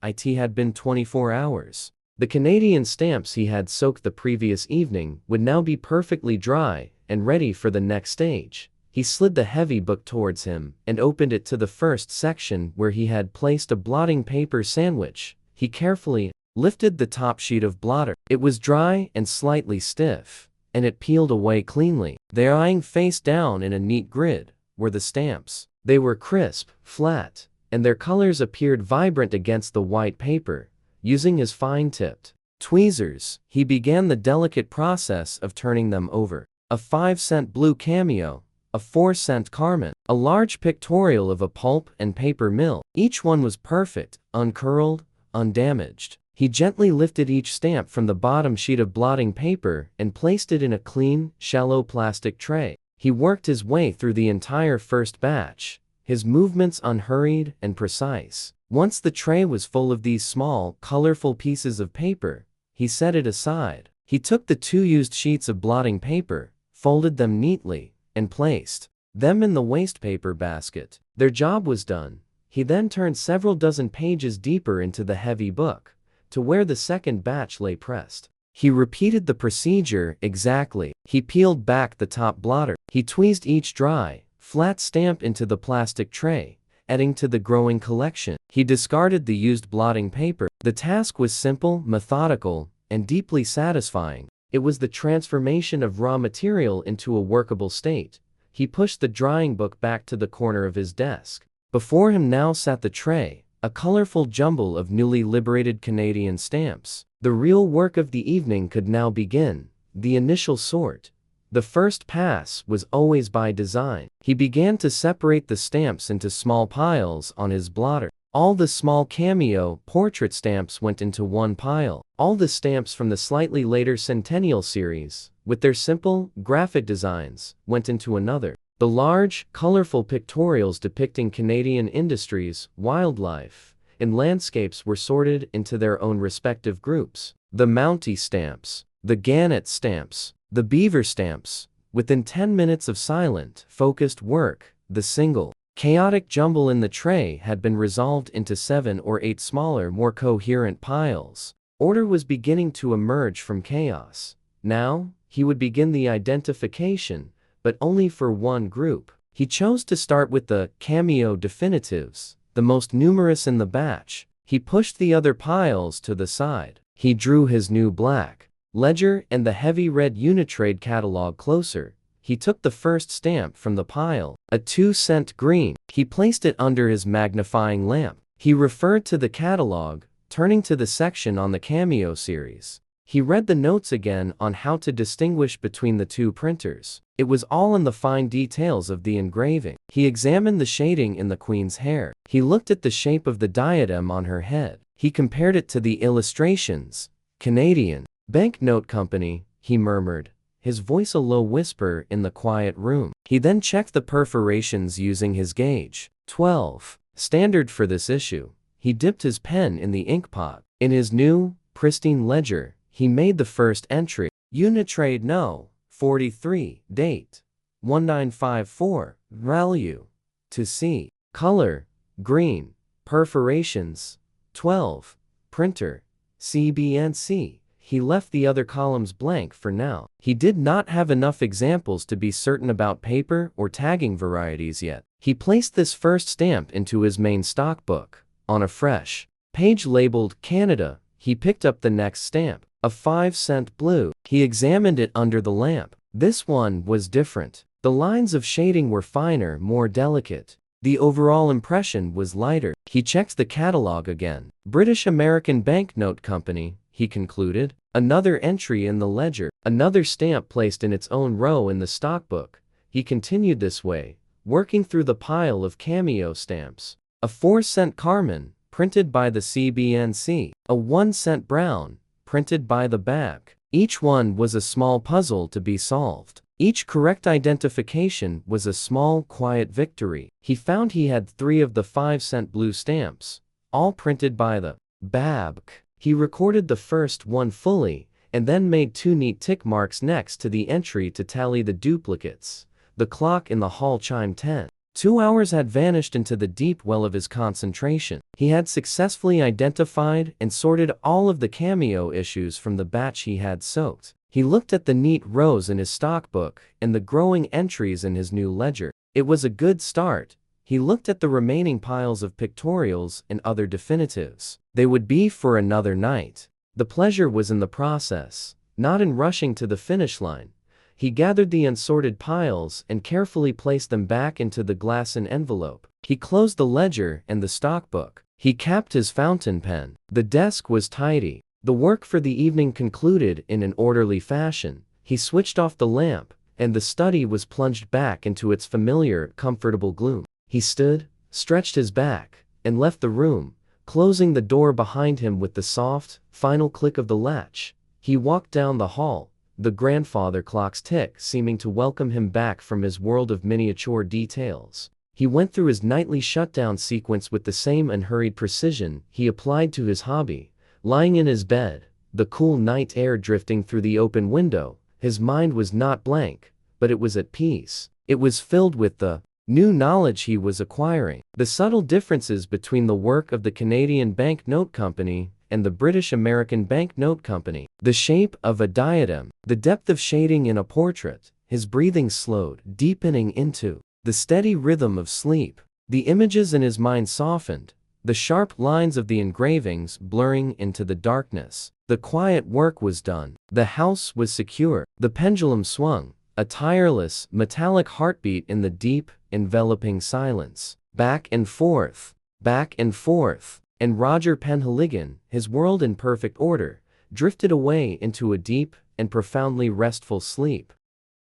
It had been 24 hours. The Canadian stamps he had soaked the previous evening would now be perfectly dry and ready for the next stage. He slid the heavy book towards him and opened it to the first section where he had placed a blotting paper sandwich. He carefully lifted the top sheet of blotter. It was dry and slightly stiff, and it peeled away cleanly. There, lying face down in a neat grid, were the stamps. They were crisp, flat, and their colors appeared vibrant against the white paper. Using his fine-tipped tweezers, he began the delicate process of turning them over. A 5-cent blue cameo, a 4-cent Carmen, a large pictorial of a pulp and paper mill. Each one was perfect, uncurled, undamaged. He gently lifted each stamp from the bottom sheet of blotting paper and placed it in a clean, shallow plastic tray. He worked his way through the entire first batch, his movements unhurried and precise. Once the tray was full of these small, colorful pieces of paper, he set it aside. He took the 2 used sheets of blotting paper, folded them neatly, and placed them in the wastepaper basket. Their job was done. He then turned several dozen pages deeper into the heavy book, to where the second batch lay pressed. He repeated the procedure exactly. He peeled back the top blotter. He tweezed each dry, flat stamp into the plastic tray, adding to the growing collection. He discarded the used blotting paper. The task was simple, methodical, and deeply satisfying. It was the transformation of raw material into a workable state. He pushed the drawing book back to the corner of his desk. Before him now sat the tray, a colorful jumble of newly liberated Canadian stamps. The real work of the evening could now begin, the initial sort. The first pass was always by design. He began to separate the stamps into small piles on his blotter. All the small cameo portrait stamps went into one pile. All the stamps from the slightly later Centennial series, with their simple, graphic designs, went into another. The large, colorful pictorials depicting Canadian industries, wildlife, and landscapes were sorted into their own respective groups. The Mountie stamps, the Gannett stamps, the Beaver stamps. Within 10 minutes of silent, focused work, the single, chaotic jumble in the tray had been resolved into 7 or 8 smaller, more coherent piles. Order was beginning to emerge from chaos. Now, he would begin the identification, but only for one group. He chose to start with the cameo definitives, the most numerous in the batch. He pushed the other piles to the side. He drew his new black ledger and the heavy red Unitrade catalog closer. He took the first stamp from the pile, a 2-cent green. He placed it under his magnifying lamp. He referred to the catalog, turning to the section on the cameo series. He read the notes again on how to distinguish between the two printers. It was all in the fine details of the engraving. He examined the shading in the queen's hair. He looked at the shape of the diadem on her head. He compared it to the illustrations. Canadian Banknote Company, he murmured, his voice a low whisper in the quiet room. He then checked the perforations using his gauge. 12. Standard for this issue. He dipped his pen in the ink pot. In his new, pristine ledger, he made the first entry. Unitrade No. 43, date 1954, value to see. Color, green, perforations, 12, printer, CBNC. He left the other columns blank for now. He did not have enough examples to be certain about paper or tagging varieties yet. He placed this first stamp into his main stock book. On a fresh page labeled Canada, he picked up the next stamp, a 5-cent blue. He examined it under the lamp. This one was different. The lines of shading were finer, more delicate. The overall impression was lighter. He checked the catalog again. British American Banknote Company, he concluded. Another entry in the ledger, another stamp placed in its own row in the stockbook. He continued this way, working through the pile of cameo stamps. A 4-cent Carmen, printed by the CBNC. A 1-cent Brown, printed by the BAC. Each one was a small puzzle to be solved. Each correct identification was a small, quiet victory. He found he had 3 of the 5-cent blue stamps, all printed by the BAC. He recorded the first one fully, and then made 2 neat tick marks next to the entry to tally the duplicates. The clock in the hall chimed 10. 2 hours had vanished into the deep well of his concentration. He had successfully identified and sorted all of the cameo issues from the batch he had soaked. He looked at the neat rows in his stockbook and the growing entries in his new ledger. It was a good start. He looked at the remaining piles of pictorials and other definitives. They would be for another night. The pleasure was in the process, not in rushing to the finish line. He gathered the unsorted piles and carefully placed them back into the glassen envelope. He closed the ledger and the stockbook. He capped his fountain pen. The desk was tidy. The work for the evening concluded in an orderly fashion. He switched off the lamp, and the study was plunged back into its familiar, comfortable gloom. He stood, stretched his back, and left the room, closing the door behind him with the soft, final click of the latch. He walked down the hall, the grandfather clock's tick seeming to welcome him back from his world of miniature details. He went through his nightly shutdown sequence with the same unhurried precision he applied to his hobby. Lying in his bed, the cool night air drifting through the open window, his mind was not blank, but it was at peace. It was filled with the new knowledge he was acquiring, the subtle differences between the work of the Canadian Banknote Company and the British American Banknote Company, the shape of a diadem, the depth of shading in a portrait. His breathing slowed, deepening into the steady rhythm of sleep. The images in his mind softened, the sharp lines of the engravings blurring into the darkness. The quiet work was done. The house was secure. The pendulum swung, a tireless, metallic heartbeat in the deep, enveloping silence. Back and forth, and Roger Penhaligon, his world in perfect order, drifted away into a deep and profoundly restful sleep.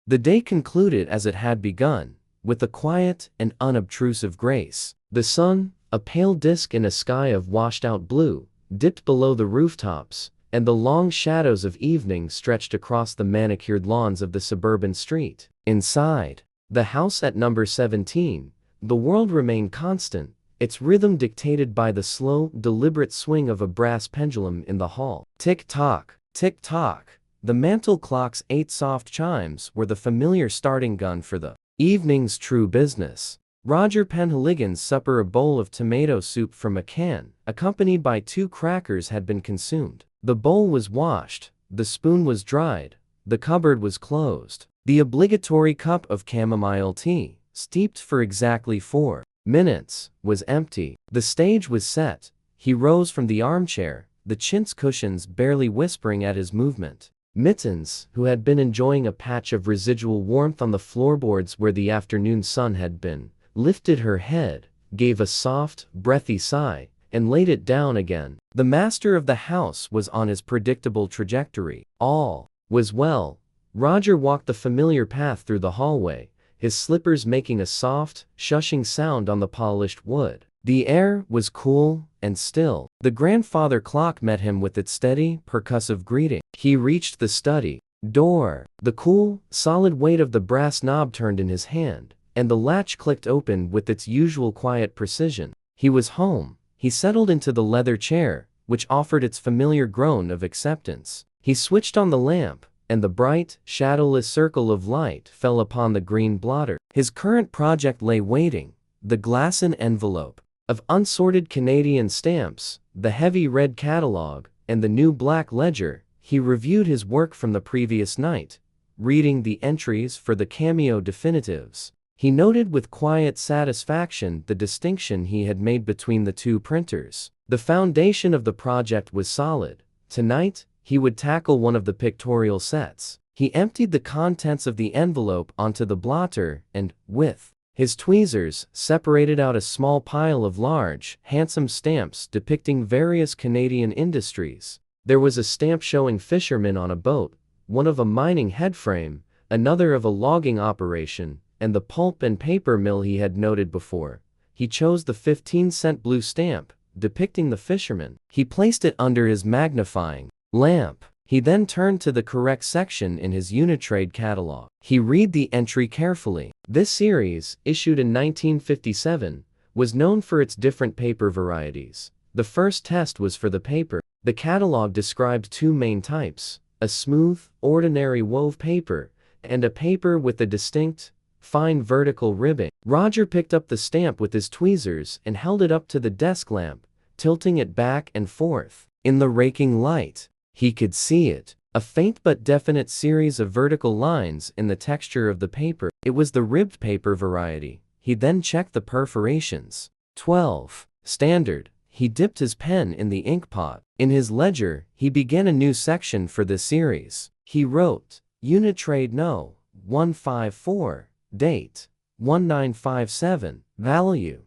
The day concluded as it had begun, with a quiet and unobtrusive grace. The sun, a pale disk in a sky of washed-out blue, dipped below the rooftops, and the long shadows of evening stretched across the manicured lawns of the suburban street. Inside the house at number 17, the world remained constant, its rhythm dictated by the slow, deliberate swing of a brass pendulum in the hall. Tick-tock, tick-tock. The mantel clock's 8 soft chimes were the familiar starting gun for the evening's true business. Roger Penhaligon's supper, a bowl of tomato soup from a can, accompanied by 2 crackers, had been consumed. The bowl was washed, the spoon was dried, the cupboard was closed. The obligatory cup of chamomile tea, steeped for exactly 4 minutes, was empty. The stage was set. He rose from the armchair, the chintz cushions barely whispering at his movement. Mittens, who had been enjoying a patch of residual warmth on the floorboards where the afternoon sun had been, lifted her head, gave a soft, breathy sigh, and laid it down again. The master of the house was on his predictable trajectory. All was well. Roger walked the familiar path through the hallway, his slippers making a soft, shushing sound on the polished wood. The air was cool and still. The grandfather clock met him with its steady, percussive greeting. He reached the study door. The cool, solid weight of the brass knob turned in his hand, and the latch clicked open with its usual quiet precision. He was home. He settled into the leather chair, which offered its familiar groan of acceptance. He switched on the lamp, and the bright, shadowless circle of light fell upon the green blotter. His current project lay waiting, the glassen envelope of unsorted Canadian stamps, the heavy red catalog, and the new black ledger. He reviewed his work from the previous night, reading the entries for the cameo definitives. He noted with quiet satisfaction the distinction he had made between the two printers. The foundation of the project was solid. Tonight, he would tackle one of the pictorial sets. He emptied the contents of the envelope onto the blotter and, with his tweezers, separated out a small pile of large, handsome stamps depicting various Canadian industries. There was a stamp showing fishermen on a boat, one of a mining headframe, another of a logging operation, and the pulp and paper mill he had noted before. He chose the 15-cent blue stamp, depicting the fisherman. He placed it under his magnifying lamp. He then turned to the correct section in his Unitrade catalog. He read the entry carefully. This series, issued in 1957, was known for its different paper varieties. The first test was for the paper. The catalog described 2 main types, a smooth, ordinary wove paper, and a paper with a distinct, fine vertical ribbing. Roger picked up the stamp with his tweezers and held it up to the desk lamp, tilting it back and forth. In the raking light, he could see it, a faint but definite series of vertical lines in the texture of the paper. It was the ribbed paper variety. He then checked the perforations. 12. Standard. He dipped his pen in the ink pot. In his ledger, he began a new section for the series. He wrote, Unitrade No. 154, date 1957, value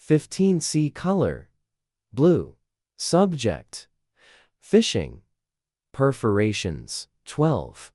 15C, color blue, subject fishing, perforations 12,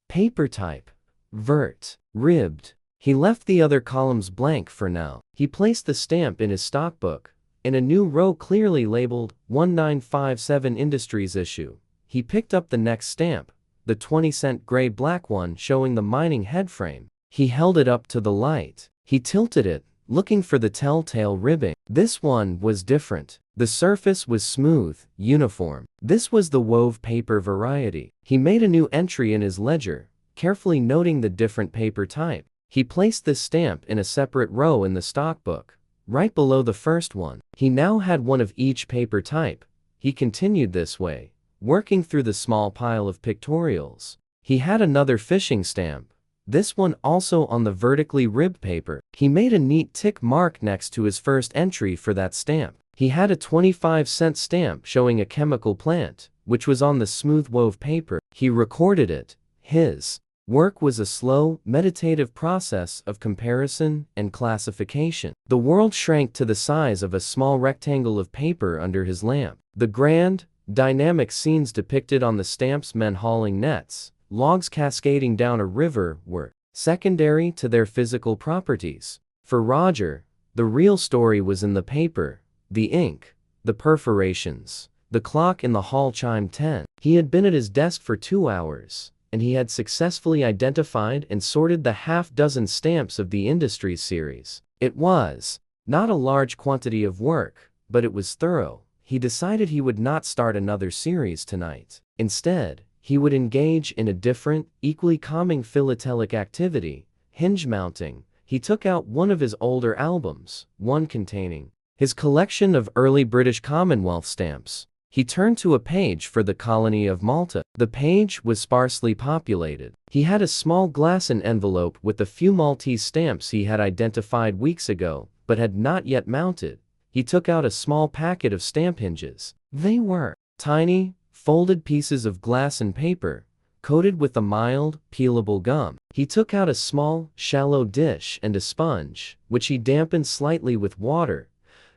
paper type vert, ribbed. He left the other columns blank for now. He placed the stamp in his stockbook, in a new row clearly labeled 1957 Industries issue. He picked up the next stamp, the 20-cent gray-black one showing the mining headframe. He held it up to the light. He tilted it, looking for the telltale ribbing. This one was different. The surface was smooth, uniform. This was the wove paper variety. He made a new entry in his ledger, carefully noting the different paper type. He placed this stamp in a separate row in the stockbook, right below the first one. He now had one of each paper type. He continued this way, working through the small pile of pictorials. He had another fishing stamp, this one also on the vertically ribbed paper. He made a neat tick mark next to his first entry for that stamp. He had a 25-cent stamp showing a chemical plant, which was on the smooth wove paper. He recorded it. His work was a slow, meditative process of comparison and classification. The world shrank to the size of a small rectangle of paper under his lamp. The grand, dynamic scenes depicted on the stamps, men hauling nets, logs cascading down a river, were secondary to their physical properties. For Roger, the real story was in the paper, the ink, the perforations. The clock in the hall chimed 10. He had been at his desk for 2 hours, and he had successfully identified and sorted the half-dozen stamps of the Industries series. It was not a large quantity of work, but it was thorough. He decided he would not start another series tonight. Instead, he would engage in a different, equally calming philatelic activity, hinge mounting. He took out one of his older albums, one containing his collection of early British Commonwealth stamps. He turned to a page for the colony of Malta. The page was sparsely populated. He had a small glass envelope with a few Maltese stamps he had identified weeks ago, but had not yet mounted. He took out a small packet of stamp hinges. They were tiny, folded pieces of glass and paper, coated with a mild, peelable gum. He took out a small, shallow dish and a sponge, which he dampened slightly with water.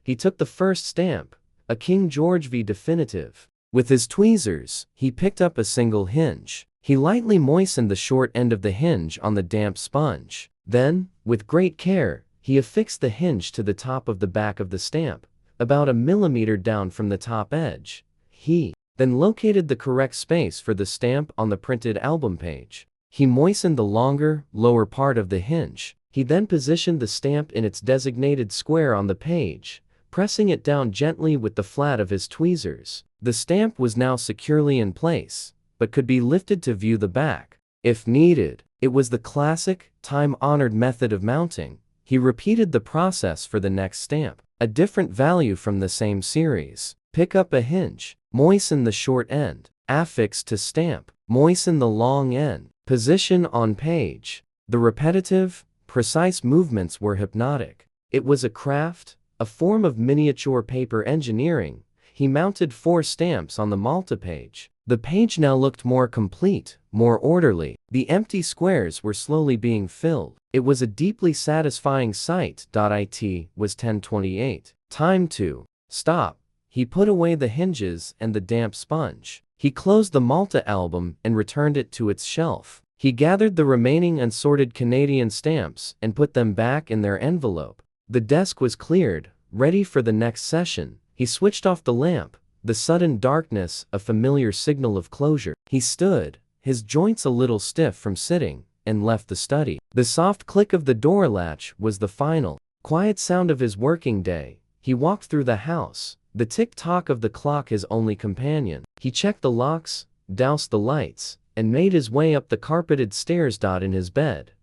He took the first stamp, a King George V definitive. With his tweezers, he picked up a single hinge. He lightly moistened the short end of the hinge on the damp sponge. Then, with great care, he affixed the hinge to the top of the back of the stamp, about a millimeter down from the top edge. He then located the correct space for the stamp on the printed album page. He moistened the longer, lower part of the hinge. He then positioned the stamp in its designated square on the page, pressing it down gently with the flat of his tweezers. The stamp was now securely in place, but could be lifted to view the back, if needed. It was the classic, time-honored method of mounting. He repeated the process for the next stamp. A different value from the same series. Pick up a hinge. Moisten the short end. Affix to stamp. Moisten the long end. Position on page. The repetitive, precise movements were hypnotic. It was a craft, a form of miniature paper engineering. He mounted 4 stamps on the Malta page. The page now looked more complete, more orderly. The empty squares were slowly being filled. It was a deeply satisfying sight. It was 10:28. Time to stop. He put away the hinges and the damp sponge. He closed the Malta album and returned it to its shelf. He gathered the remaining unsorted Canadian stamps and put them back in their envelope. The desk was cleared, ready for the next session. He switched off the lamp. The sudden darkness, a familiar signal of closure. He stood, his joints a little stiff from sitting, and left the study. The soft click of the door latch was the final, quiet sound of his working day. He walked through the house, the tick-tock of the clock his only companion. He checked the locks, doused the lights, and made his way up the carpeted stairs. In his bed,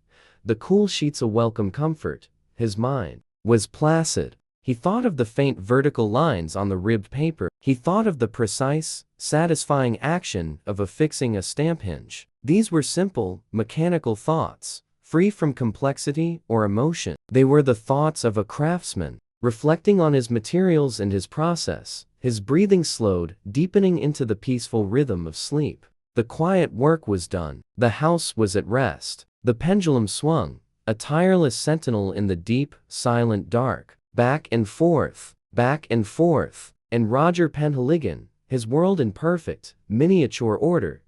the cool sheets a welcome comfort. His mind was placid. He thought of the faint vertical lines on the ribbed paper. He thought of the precise, satisfying action of affixing a stamp hinge. These were simple, mechanical thoughts, free from complexity or emotion. They were the thoughts of a craftsman, reflecting on his materials and his process. His breathing slowed, deepening into the peaceful rhythm of sleep. The quiet work was done. The house was at rest. The pendulum swung, a tireless sentinel in the deep, silent dark. Back and forth, and Roger Penhaligon, his world in perfect, miniature order,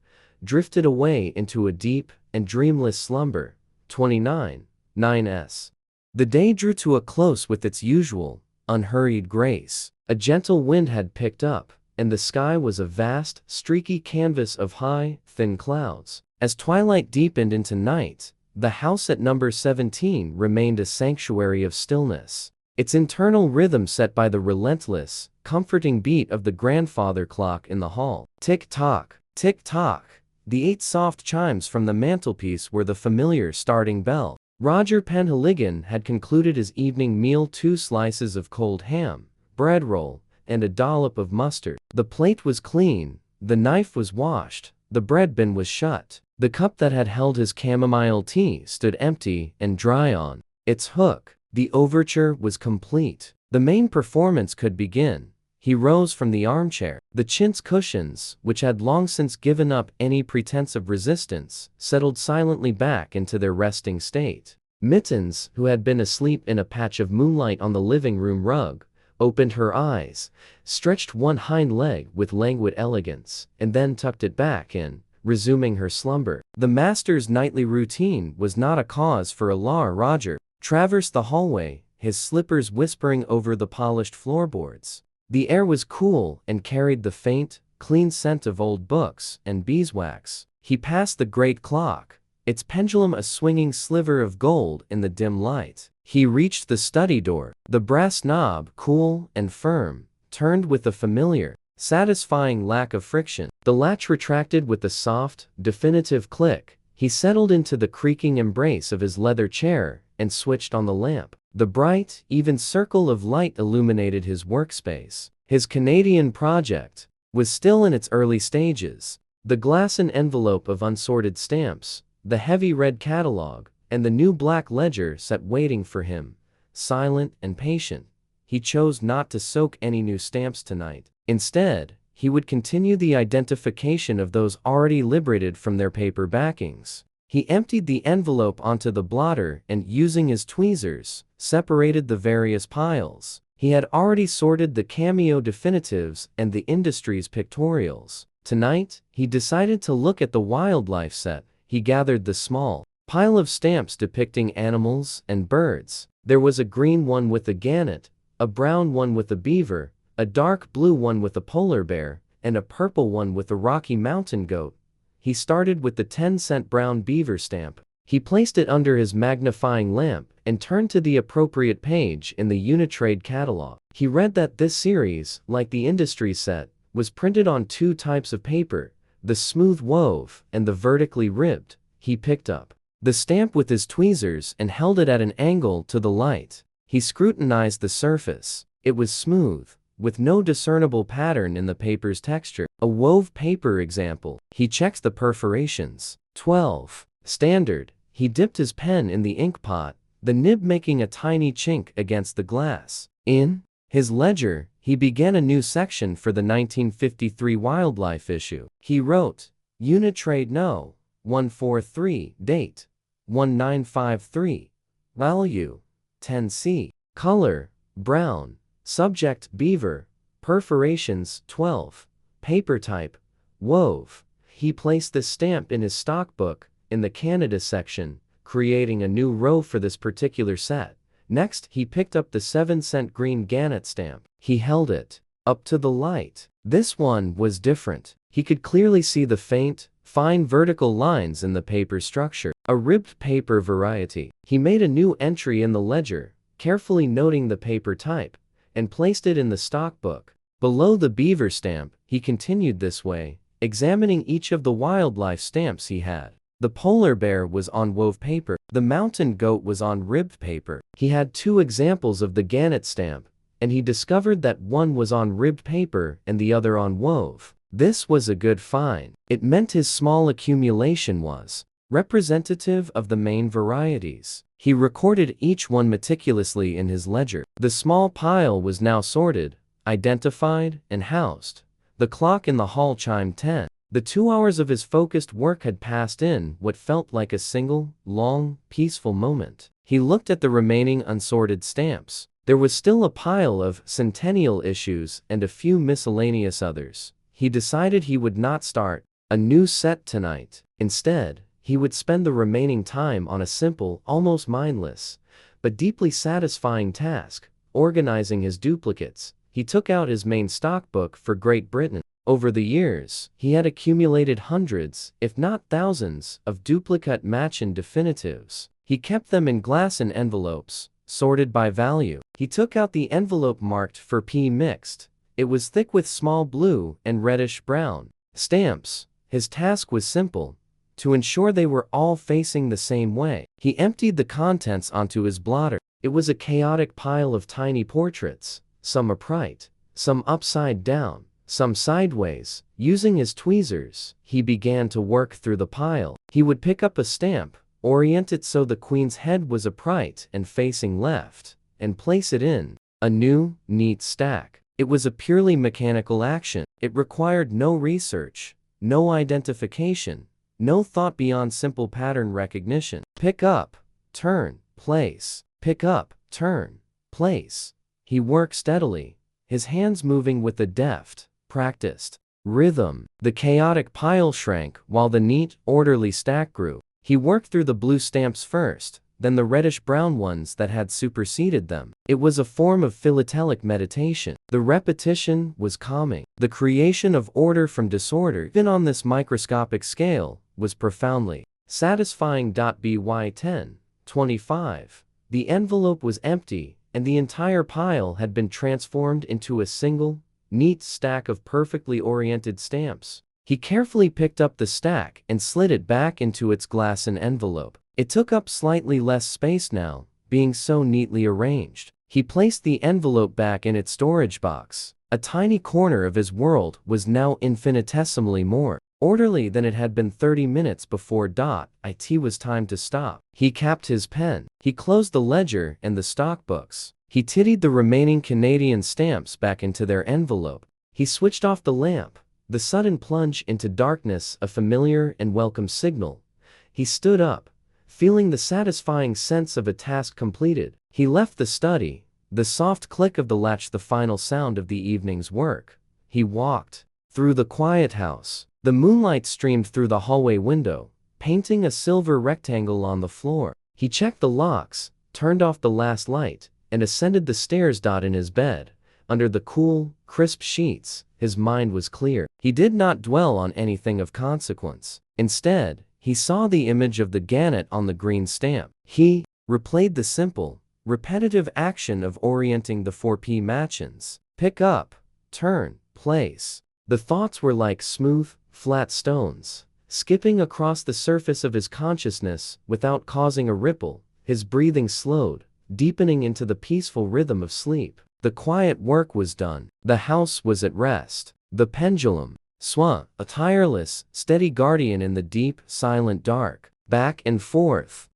drifted away into a deep and dreamless slumber. 29:9. The day drew to a close with its usual, unhurried grace. A gentle wind had picked up, and the sky was a vast, streaky canvas of high, thin clouds. As twilight deepened into night, the house at number 17 remained a sanctuary of stillness. Its internal rhythm set by the relentless, comforting beat of the grandfather clock in the hall. Tick-tock, tick-tock. The 8 soft chimes from the mantelpiece were the familiar starting bell. Roger Penhaligon had concluded his evening meal: 2 slices of cold ham, bread roll, and a dollop of mustard. The plate was clean, the knife was washed, the bread bin was shut. The cup that had held his chamomile tea stood empty and dry on its hook. The overture was complete. The main performance could begin. He rose from the armchair. The chintz cushions, which had long since given up any pretense of resistance, settled silently back into their resting state. Mittens, who had been asleep in a patch of moonlight on the living room rug, opened her eyes, stretched one hind leg with languid elegance, and then tucked it back in, resuming her slumber. The master's nightly routine was not a cause for alarm. Roger traversed the hallway, his slippers whispering over the polished floorboards. The air was cool and carried the faint, clean scent of old books and beeswax. He passed the great clock, its pendulum a swinging sliver of gold in the dim light. He reached the study door. The brass knob, cool and firm, turned with a familiar, satisfying lack of friction. The latch retracted with a soft, definitive click. He settled into the creaking embrace of his leather chair and switched on the lamp. The bright, even circle of light illuminated his workspace. His Canadian project was still in its early stages. The glass envelope of unsorted stamps, the heavy red catalog, and the new black ledger sat waiting for him, silent and patient. He chose not to soak any new stamps tonight. Instead, he would continue the identification of those already liberated from their paper backings. He emptied the envelope onto the blotter and, using his tweezers, separated the various piles. He had already sorted the cameo definitives and the industry's pictorials. Tonight, he decided to look at the wildlife set. He gathered the small pile of stamps depicting animals and birds. There was a green one with a gannet, a brown one with a beaver, a dark blue one with a polar bear, and a purple one with a Rocky Mountain goat. He started with the 10-cent brown beaver stamp. He placed it under his magnifying lamp and turned to the appropriate page in the Unitrade catalog. He read that this series, like the industry set, was printed on two types of paper, the smooth wove and the vertically ribbed. He picked up the stamp with his tweezers and held it at an angle to the light. He scrutinized the surface. It was smooth, with no discernible pattern in the paper's texture. A wove paper example. He checked the perforations. 12. Standard. He dipped his pen in the ink pot, the nib making a tiny chink against the glass. In his ledger, he began a new section for the 1953 wildlife issue. He wrote, Unitrade No. 143, date 1953, value 10C, color brown, subject beaver, perforations 12, paper type wove. He placed the stamp in his stockbook in the Canada section, creating a new row for this particular set. Next, he picked up the 7-cent green gannet stamp. He held it up to the light. This one was different. He could clearly see the faint, fine vertical lines in the paper structure. A ribbed paper variety. He made a new entry in the ledger, carefully noting the paper type, and placed it in the stockbook. Below the beaver stamp, he continued this way, examining each of the wildlife stamps he had. The polar bear was on wove paper. The mountain goat was on ribbed paper. He had two examples of the gannet stamp, and he discovered that one was on ribbed paper and the other on wove. This was a good find. It meant his small accumulation was representative of the main varieties. He recorded each one meticulously in his ledger. The small pile was now sorted, identified, and housed. The clock in the hall chimed 10. The 2 hours of his focused work had passed in what felt like a single, long, peaceful moment. He looked at the remaining unsorted stamps. There was still a pile of centennial issues and a few miscellaneous others. He decided he would not start a new set tonight. Instead, he would spend the remaining time on a simple, almost mindless, but deeply satisfying task, organizing his duplicates. He took out his main stockbook for Great Britain. Over the years, he had accumulated hundreds, if not thousands, of duplicate match-in definitives. He kept them in glass envelopes, sorted by value. He took out the envelope marked for P mixed. It was thick with small blue and reddish-brown stamps. His task was simple: to ensure they were all facing the same way. He emptied the contents onto his blotter. It was a chaotic pile of tiny portraits, some upright, some upside down, some sideways. Using his tweezers, he began to work through the pile. He would pick up a stamp, orient it so the queen's head was upright and facing left, and place it in a new, neat stack. It was a purely mechanical action. It required no research, no identification, no thought beyond simple pattern recognition. Pick up, turn, place. Pick up, turn, place. He worked steadily, his hands moving with a deft, practiced rhythm. The chaotic pile shrank while the neat, orderly stack grew. He worked through the blue stamps first, then the reddish-brown ones that had superseded them. It was a form of philatelic meditation. The repetition was calming. The creation of order from disorder, even on this microscopic scale, was profoundly satisfying. By 10:25, the envelope was empty, and the entire pile had been transformed into a single, neat stack of perfectly oriented stamps. He carefully picked up the stack and slid it back into its glass envelope. It took up slightly less space now, being so neatly arranged. He placed the envelope back in its storage box. A tiny corner of his world was now infinitesimally more orderly than it had been 30 minutes before. It was time to stop. He capped his pen. He closed the ledger and the stockbooks. He tidied the remaining Canadian stamps back into their envelope. He switched off the lamp. The sudden plunge into darkness, a familiar and welcome signal. He stood up, feeling the satisfying sense of a task completed. He left the study, the soft click of the latch the final sound of the evening's work. He walked through the quiet house. The moonlight streamed through the hallway window, painting a silver rectangle on the floor. He checked the locks, turned off the last light, and ascended the stairs. In his bed, under the cool, crisp sheets, his mind was clear. He did not dwell on anything of consequence. Instead, he saw the image of the gannet on the green stamp. He replayed the simple, repetitive action of orienting the 4P matchins. Pick up, turn, place. The thoughts were like smooth, flat stones, skipping across the surface of his consciousness without causing a ripple. His breathing slowed, deepening into the peaceful rhythm of sleep. The quiet work was done. The house was at rest. The pendulum swung, a tireless, steady guardian in the deep, silent dark. Back and forth,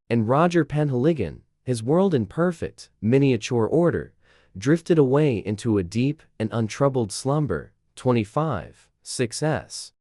and Roger Penhaligon, his world in perfect, miniature order, drifted away into a deep and untroubled slumber. 25, 6s.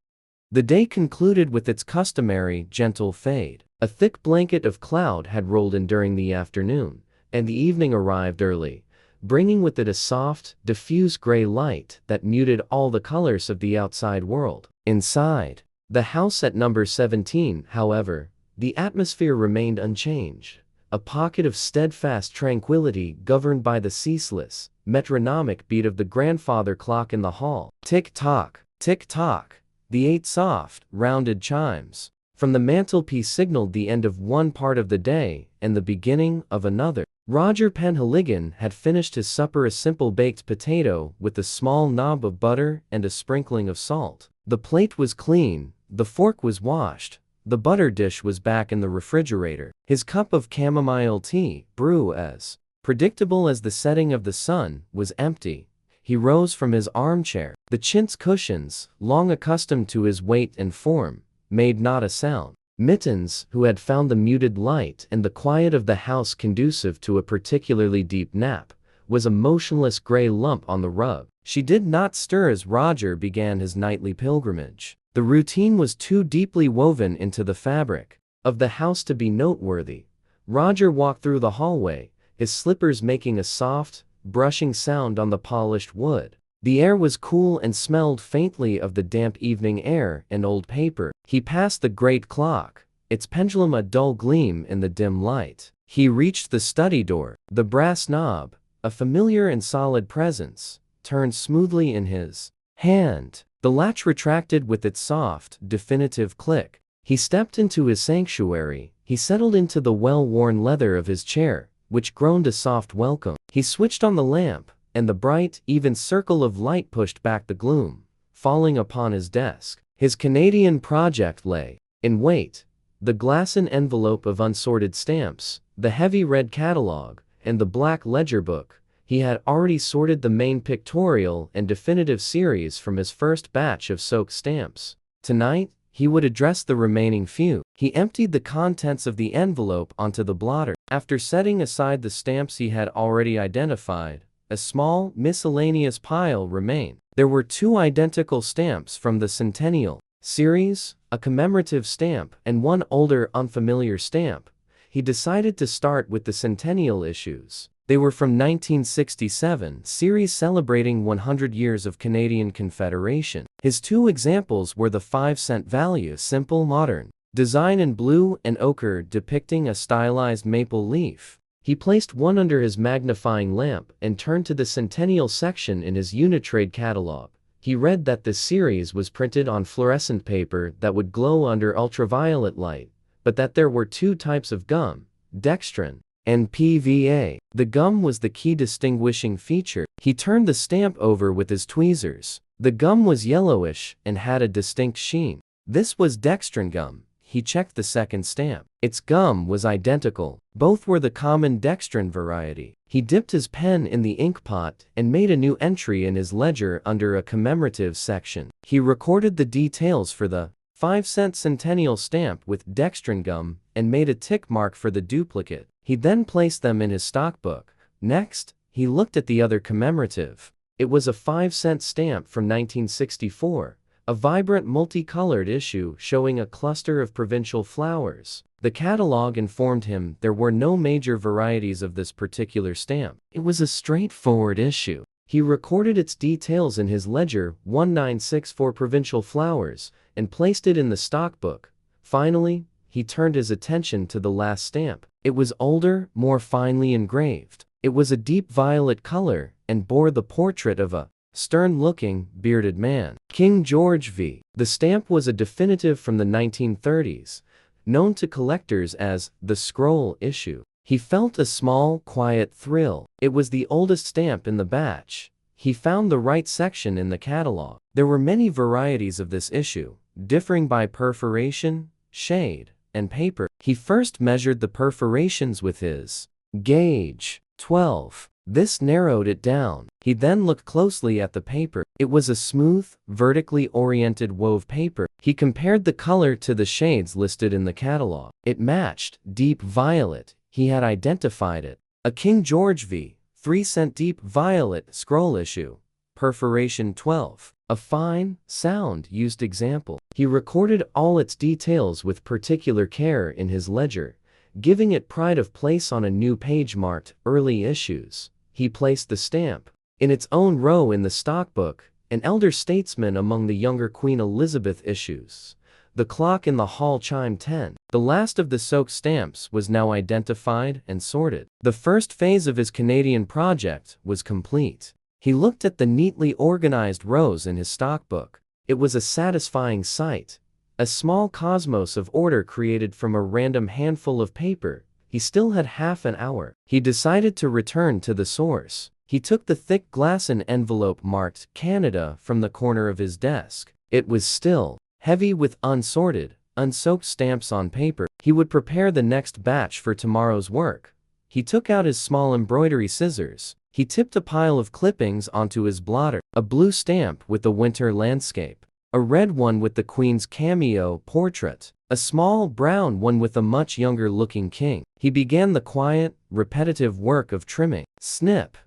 The day concluded with its customary, gentle fade. A thick blanket of cloud had rolled in during the afternoon, and the evening arrived early, bringing with it a soft, diffuse gray light that muted all the colors of the outside world. Inside the house at number 17, however, the atmosphere remained unchanged, a pocket of steadfast tranquility governed by the ceaseless, metronomic beat of the grandfather clock in the hall. Tick-tock, tick-tock. The 8 soft, rounded chimes from the mantelpiece signaled the end of one part of the day and the beginning of another. Roger Penhaligon had finished his supper, a simple baked potato with a small knob of butter and a sprinkling of salt. The plate was clean, the fork was washed, the butter dish was back in the refrigerator. His cup of chamomile tea, brew as predictable as the setting of the sun, was empty. He rose from his armchair. The chintz cushions, long accustomed to his weight and form, made not a sound. Mittens, who had found the muted light and the quiet of the house conducive to a particularly deep nap, was a motionless gray lump on the rug. She did not stir as Roger began his nightly pilgrimage. The routine was too deeply woven into the fabric of the house to be noteworthy. Roger walked through the hallway, his slippers making a soft, brushing sound on the polished wood. The air was cool and smelled faintly of the damp evening air and old paper. He passed the great clock, its pendulum a dull gleam in the dim light. He reached the study door. The brass knob, a familiar and solid presence, turned smoothly in his hand. The latch retracted with its soft, definitive click. He stepped into his sanctuary. He settled into the well-worn leather of his chair, which groaned a soft welcome. He switched on the lamp, and the bright, even circle of light pushed back the gloom, falling upon his desk. His Canadian project lay in wait. The glassen envelope of unsorted stamps, the heavy red catalog, and the black ledger book. He had already sorted the main pictorial and definitive series from his first batch of soaked stamps. Tonight, he would address the remaining few. He emptied the contents of the envelope onto the blotter. After setting aside the stamps he had already identified, a small, miscellaneous pile remained. There were 2 identical stamps from the Centennial series, a commemorative stamp, and one older, unfamiliar stamp. He decided to start with the Centennial issues. They were from 1967 series celebrating 100 years of Canadian Confederation. His 2 examples were the 5-cent value, simple modern design in blue and ochre depicting a stylized maple leaf. He placed one under his magnifying lamp and turned to the Centennial section in his Unitrade catalog. He read that this series was printed on fluorescent paper that would glow under ultraviolet light, but that there were 2 types of gum, dextrin and PVA. The gum was the key distinguishing feature. He turned the stamp over with his tweezers. The gum was yellowish and had a distinct sheen. This was dextrin gum, he checked the second stamp. Its gum was identical. Both were the common dextrin variety. He dipped his pen in the ink pot and made a new entry in his ledger under a commemorative section. He recorded the details for the 5-cent centennial stamp with dextrin gum and made a tick mark for the duplicate. He then placed them in his stockbook. Next, he looked at the other commemorative. It was a 5-cent stamp from 1964, a vibrant multicolored issue showing a cluster of provincial flowers. The catalog informed him there were no major varieties of this particular stamp. It was a straightforward issue. He recorded its details in his ledger 1964 provincial flowers and placed it in the stockbook. Finally, he turned his attention to the last stamp. It was older, more finely engraved. It was a deep violet color and bore the portrait of a stern-looking, bearded man. King George V. The stamp was a definitive from the 1930s, known to collectors as the scroll issue. He felt a small, quiet thrill. It was the oldest stamp in the batch. He found the right section in the catalog. There were many varieties of this issue, differing by perforation, shade, and paper. He first measured the perforations with his gauge, 12. This narrowed it down. He then looked closely at the paper. It was a smooth, vertically oriented wove paper. He compared the color to the shades listed in the catalog. It matched deep violet. He had identified it. A King George V. 3-cent deep violet scroll issue. Perforation 12. A fine, sound-used example. He recorded all its details with particular care in his ledger, giving it pride of place on a new page marked Early Issues. He placed the stamp in its own row in the stockbook, an elder statesman among the younger Queen Elizabeth issues. The clock in the hall chimed 10. The last of the soaked stamps was now identified and sorted. The first phase of his Canadian project was complete. He looked at the neatly organized rows in his stockbook. It was a satisfying sight. A small cosmos of order created from a random handful of paper. He still had half an hour. He decided to return to the source. He took the thick glassen envelope marked Canada from the corner of his desk. It was still heavy with unsorted, unsoaked stamps on paper. He would prepare the next batch for tomorrow's work. He took out his small embroidery scissors. He tipped a pile of clippings onto his blotter. A blue stamp with the winter landscape. A red one with the Queen's cameo portrait. A small brown one with a much younger-looking king. He began the quiet, repetitive work of trimming. Snip.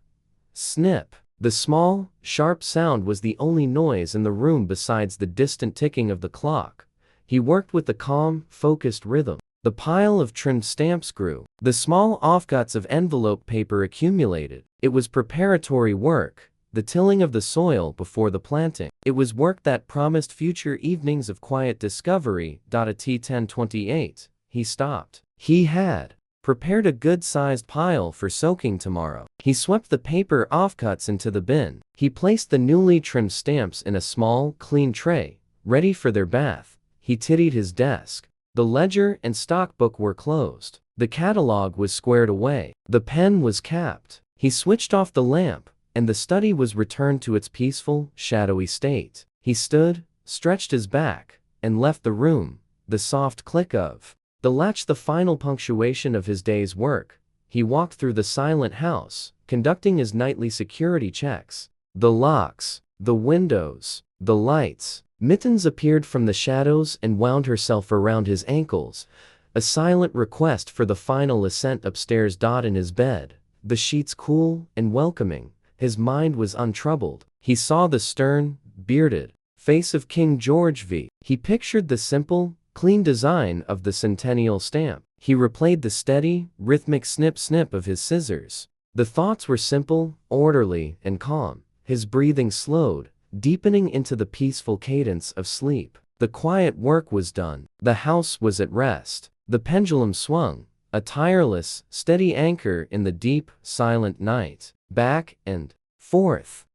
Snip. The small, sharp sound was the only noise in the room besides the distant ticking of the clock. He worked with the calm, focused rhythm. The pile of trimmed stamps grew. The small offcuts of envelope paper accumulated. It was preparatory work, the tilling of the soil before the planting. It was work that promised future evenings of quiet discovery. At T10:28, he stopped. He had prepared a good-sized pile for soaking tomorrow. He swept the paper offcuts into the bin. He placed the newly trimmed stamps in a small, clean tray, ready for their bath. He tidied his desk. The ledger and stockbook were closed. The catalog was squared away. The pen was capped. He switched off the lamp, and the study was returned to its peaceful, shadowy state. He stood, stretched his back, and left the room. The soft click of the latch, the final punctuation of his day's work. He walked through the silent house, conducting his nightly security checks. The locks, the windows, the lights. Mittens appeared from the shadows and wound herself around his ankles, a silent request for the final ascent upstairs. In his bed, the sheets cool and welcoming, his mind was untroubled. He saw the stern, bearded face of King George V. He pictured the simple, clean design of the centennial stamp. He replayed the steady, rhythmic snip-snip of his scissors. The thoughts were simple, orderly, and calm. His breathing slowed, deepening into the peaceful cadence of sleep. The quiet work was done. The house was at rest. The pendulum swung, a tireless, steady anchor in the deep, silent night. Back and forth,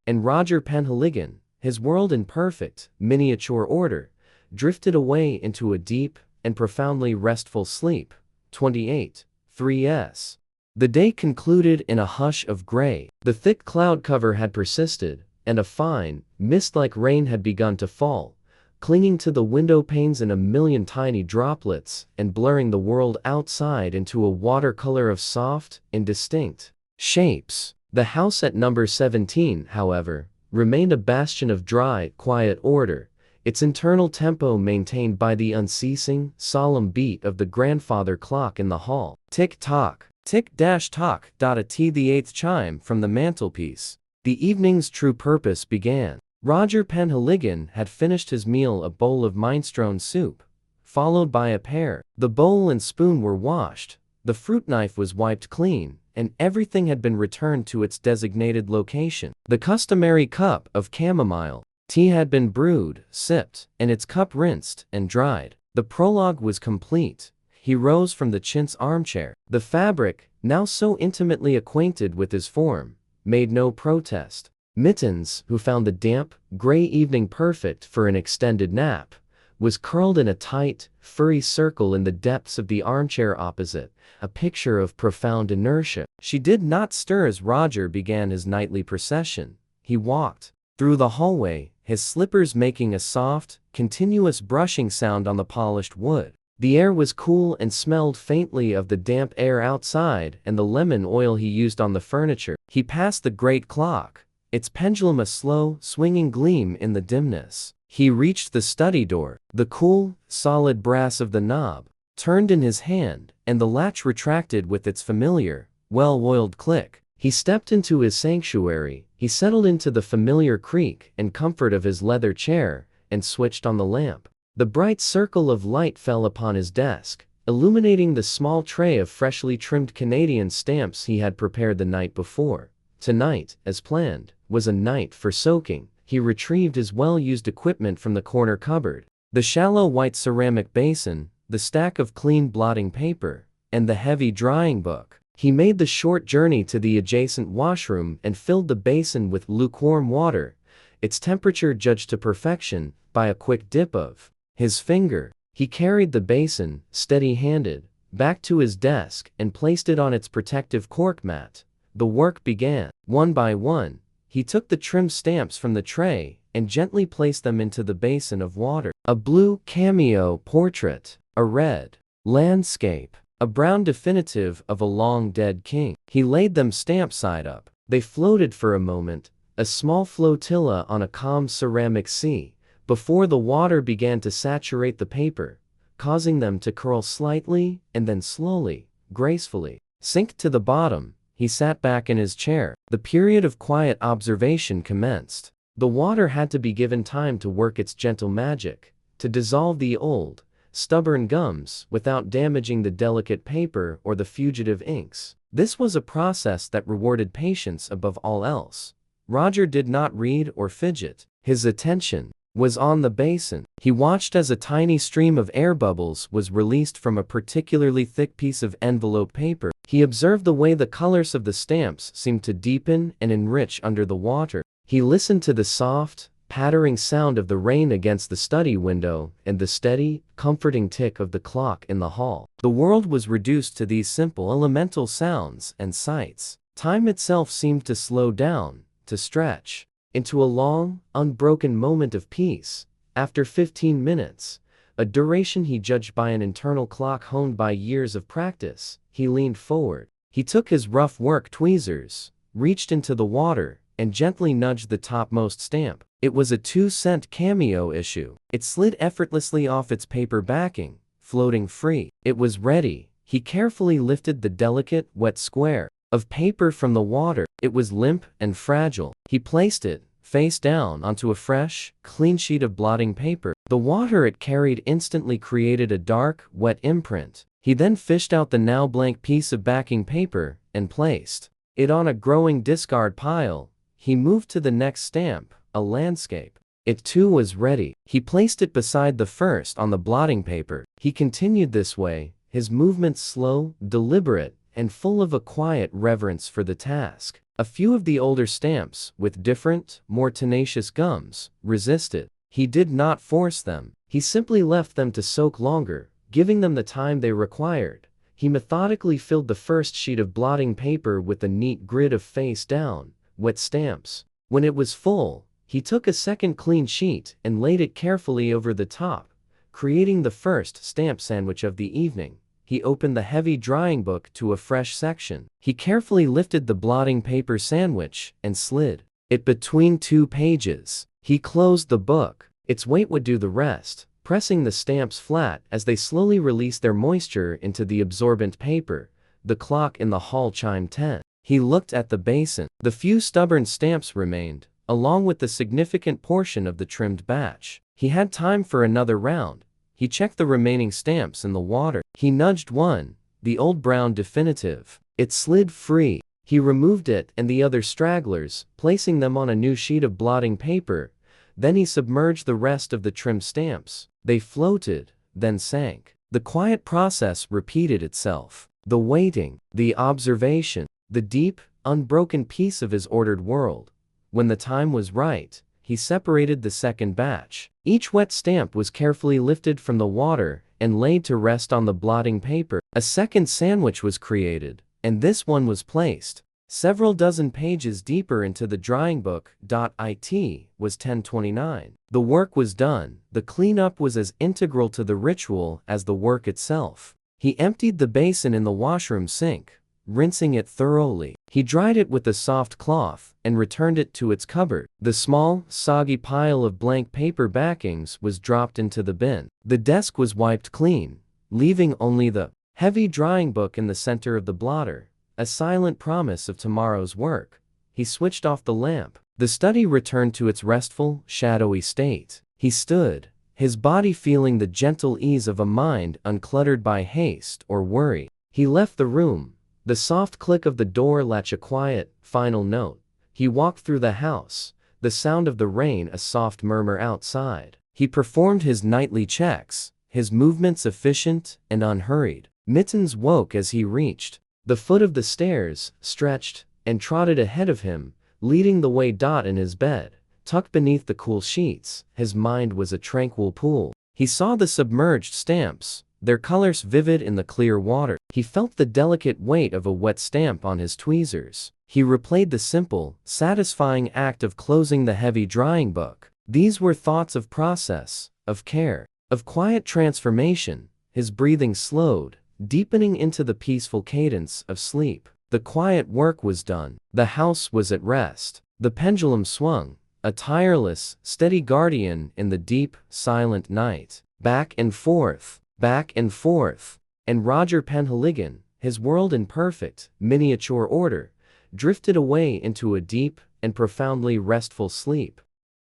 and Roger Penhaligon, his world in perfect, miniature order, drifted away into a deep and profoundly restful sleep. 28. 3s. The day concluded in a hush of gray. The thick cloud cover had persisted, and a fine, mist-like rain had begun to fall, clinging to the window panes in a million tiny droplets and blurring the world outside into a watercolor of soft, indistinct shapes. The house at number 17, however, remained a bastion of dry, quiet order, its internal tempo maintained by the unceasing, solemn beat of the grandfather clock in the hall. Tick-tock, tick-tock, the eighth chime from the mantelpiece. The evening's true purpose began. Roger Penhaligon had finished his meal, a bowl of minestrone soup, followed by a pear. The bowl and spoon were washed, the fruit knife was wiped clean, and everything had been returned to its designated location. The customary cup of chamomile tea had been brewed, sipped, and its cup rinsed and dried. The prologue was complete. He rose from the chintz armchair. The fabric, now so intimately acquainted with his form, made no protest. Mittens, who found the damp, gray evening perfect for an extended nap, was curled in a tight, furry circle in the depths of the armchair opposite, a picture of profound inertia. She did not stir as Roger began his nightly procession. He walked through the hallway, his slippers making a soft, continuous brushing sound on the polished wood. The air was cool and smelled faintly of the damp air outside and the lemon oil he used on the furniture. He passed the great clock, its pendulum a slow, swinging gleam in the dimness. He reached the study door. The cool, solid brass of the knob turned in his hand, and the latch retracted with its familiar, well-oiled click. He stepped into his sanctuary. He settled into the familiar creak and comfort of his leather chair and switched on the lamp. The bright circle of light fell upon his desk, illuminating the small tray of freshly trimmed Canadian stamps he had prepared the night before. Tonight, as planned, was a night for soaking. He retrieved his well-used equipment from the corner cupboard. The shallow white ceramic basin, the stack of clean blotting paper, and the heavy drying book. He made the short journey to the adjacent washroom and filled the basin with lukewarm water, its temperature judged to perfection by a quick dip of his finger. He carried the basin, steady-handed, back to his desk and placed it on its protective cork mat. The work began. One by one, he took the trimmed stamps from the tray and gently placed them into the basin of water. A blue cameo portrait, a red landscape, a brown definitive of a long-dead king. He laid them stamp side up. They floated for a moment, a small flotilla on a calm ceramic sea, before the water began to saturate the paper, causing them to curl slightly and then slowly, gracefully, sink to the bottom. He sat back in his chair. The period of quiet observation commenced. The water had to be given time to work its gentle magic, to dissolve the old, stubborn gums without damaging the delicate paper or the fugitive inks. This was a process that rewarded patience above all else. Roger did not read or fidget. His attention was on the basin. He watched as a tiny stream of air bubbles was released from a particularly thick piece of envelope paper. He observed the way the colors of the stamps seemed to deepen and enrich under the water. He listened to the soft, pattering sound of the rain against the study window and the steady, comforting tick of the clock in the hall. The world was reduced to these simple elemental sounds and sights. Time itself seemed to slow down, to stretch into a long, unbroken moment of peace. After 15 minutes, a duration he judged by an internal clock honed by years of practice, he leaned forward. He took his rough work tweezers, reached into the water, and gently nudged the topmost stamp. It was a 2-cent cameo issue. It slid effortlessly off its paper backing, floating free. It was ready. He carefully lifted the delicate, wet square of paper from the water. It was limp and fragile. He placed it, face down, onto a fresh, clean sheet of blotting paper. The water it carried instantly created a dark, wet imprint. He then fished out the now blank piece of backing paper and placed it on a growing discard pile. He moved to the next stamp, a landscape. It too was ready. He placed it beside the first on the blotting paper. He continued this way, his movements slow, deliberate, and full of a quiet reverence for the task. A few of the older stamps, with different, more tenacious gums, resisted. He did not force them. He simply left them to soak longer, giving them the time they required. He methodically filled the first sheet of blotting paper with a neat grid of face-down, wet stamps. When it was full, He took a second clean sheet and laid it carefully over the top, creating the first stamp sandwich of the evening. He opened the heavy drying book to a fresh section. He carefully lifted the blotting paper sandwich and slid it between 2 pages. He closed the book. Its weight would do the rest, pressing the stamps flat as they slowly released their moisture into the absorbent paper. The clock in the hall chimed 10. He looked at the basin. The few stubborn stamps remained, along with the significant portion of the trimmed batch. He had time for another round. He checked the remaining stamps in the water. He nudged one, the old brown definitive. It slid free. He removed it and the other stragglers, placing them on a new sheet of blotting paper. Then he submerged the rest of the trimmed stamps. They floated, then sank. The quiet process repeated itself. The waiting, the observation, the deep, unbroken peace of his ordered world. When the time was right, he separated the second batch. Each wet stamp was carefully lifted from the water and laid to rest on the blotting paper. A second sandwich was created, and this one was placed several dozen pages deeper into the drying book. It was 10:29. The work was done. The cleanup was as integral to the ritual as the work itself. He emptied the basin in the washroom sink, rinsing it thoroughly. He dried it with a soft cloth and returned it to its cupboard. The small, soggy pile of blank paper backings was dropped into the bin. The desk was wiped clean, leaving only the heavy drying book in the center of the blotter, a silent promise of tomorrow's work. He switched off the lamp. The study returned to its restful, shadowy state. He stood, his body feeling the gentle ease of a mind uncluttered by haste or worry. He left the room, the soft click of the door latch a quiet, final note. He walked through the house, the sound of the rain a soft murmur outside. He performed his nightly checks, his movements efficient and unhurried. Mittens woke as he reached the foot of the stairs, stretched, and trotted ahead of him, leading the way. In his bed, tucked beneath the cool sheets, his mind was a tranquil pool. He saw the submerged stamps, their colors vivid in the clear water. He felt the delicate weight of a wet stamp on his tweezers. He replayed the simple, satisfying act of closing the heavy drying book. These were thoughts of process, of care, of quiet transformation. His breathing slowed, deepening into the peaceful cadence of sleep. The quiet work was done. The house was at rest. The pendulum swung, a tireless, steady guardian in the deep, silent night. Back and forth, and Roger Penhaligon, his world in perfect, miniature order, drifted away into a deep and profoundly restful sleep.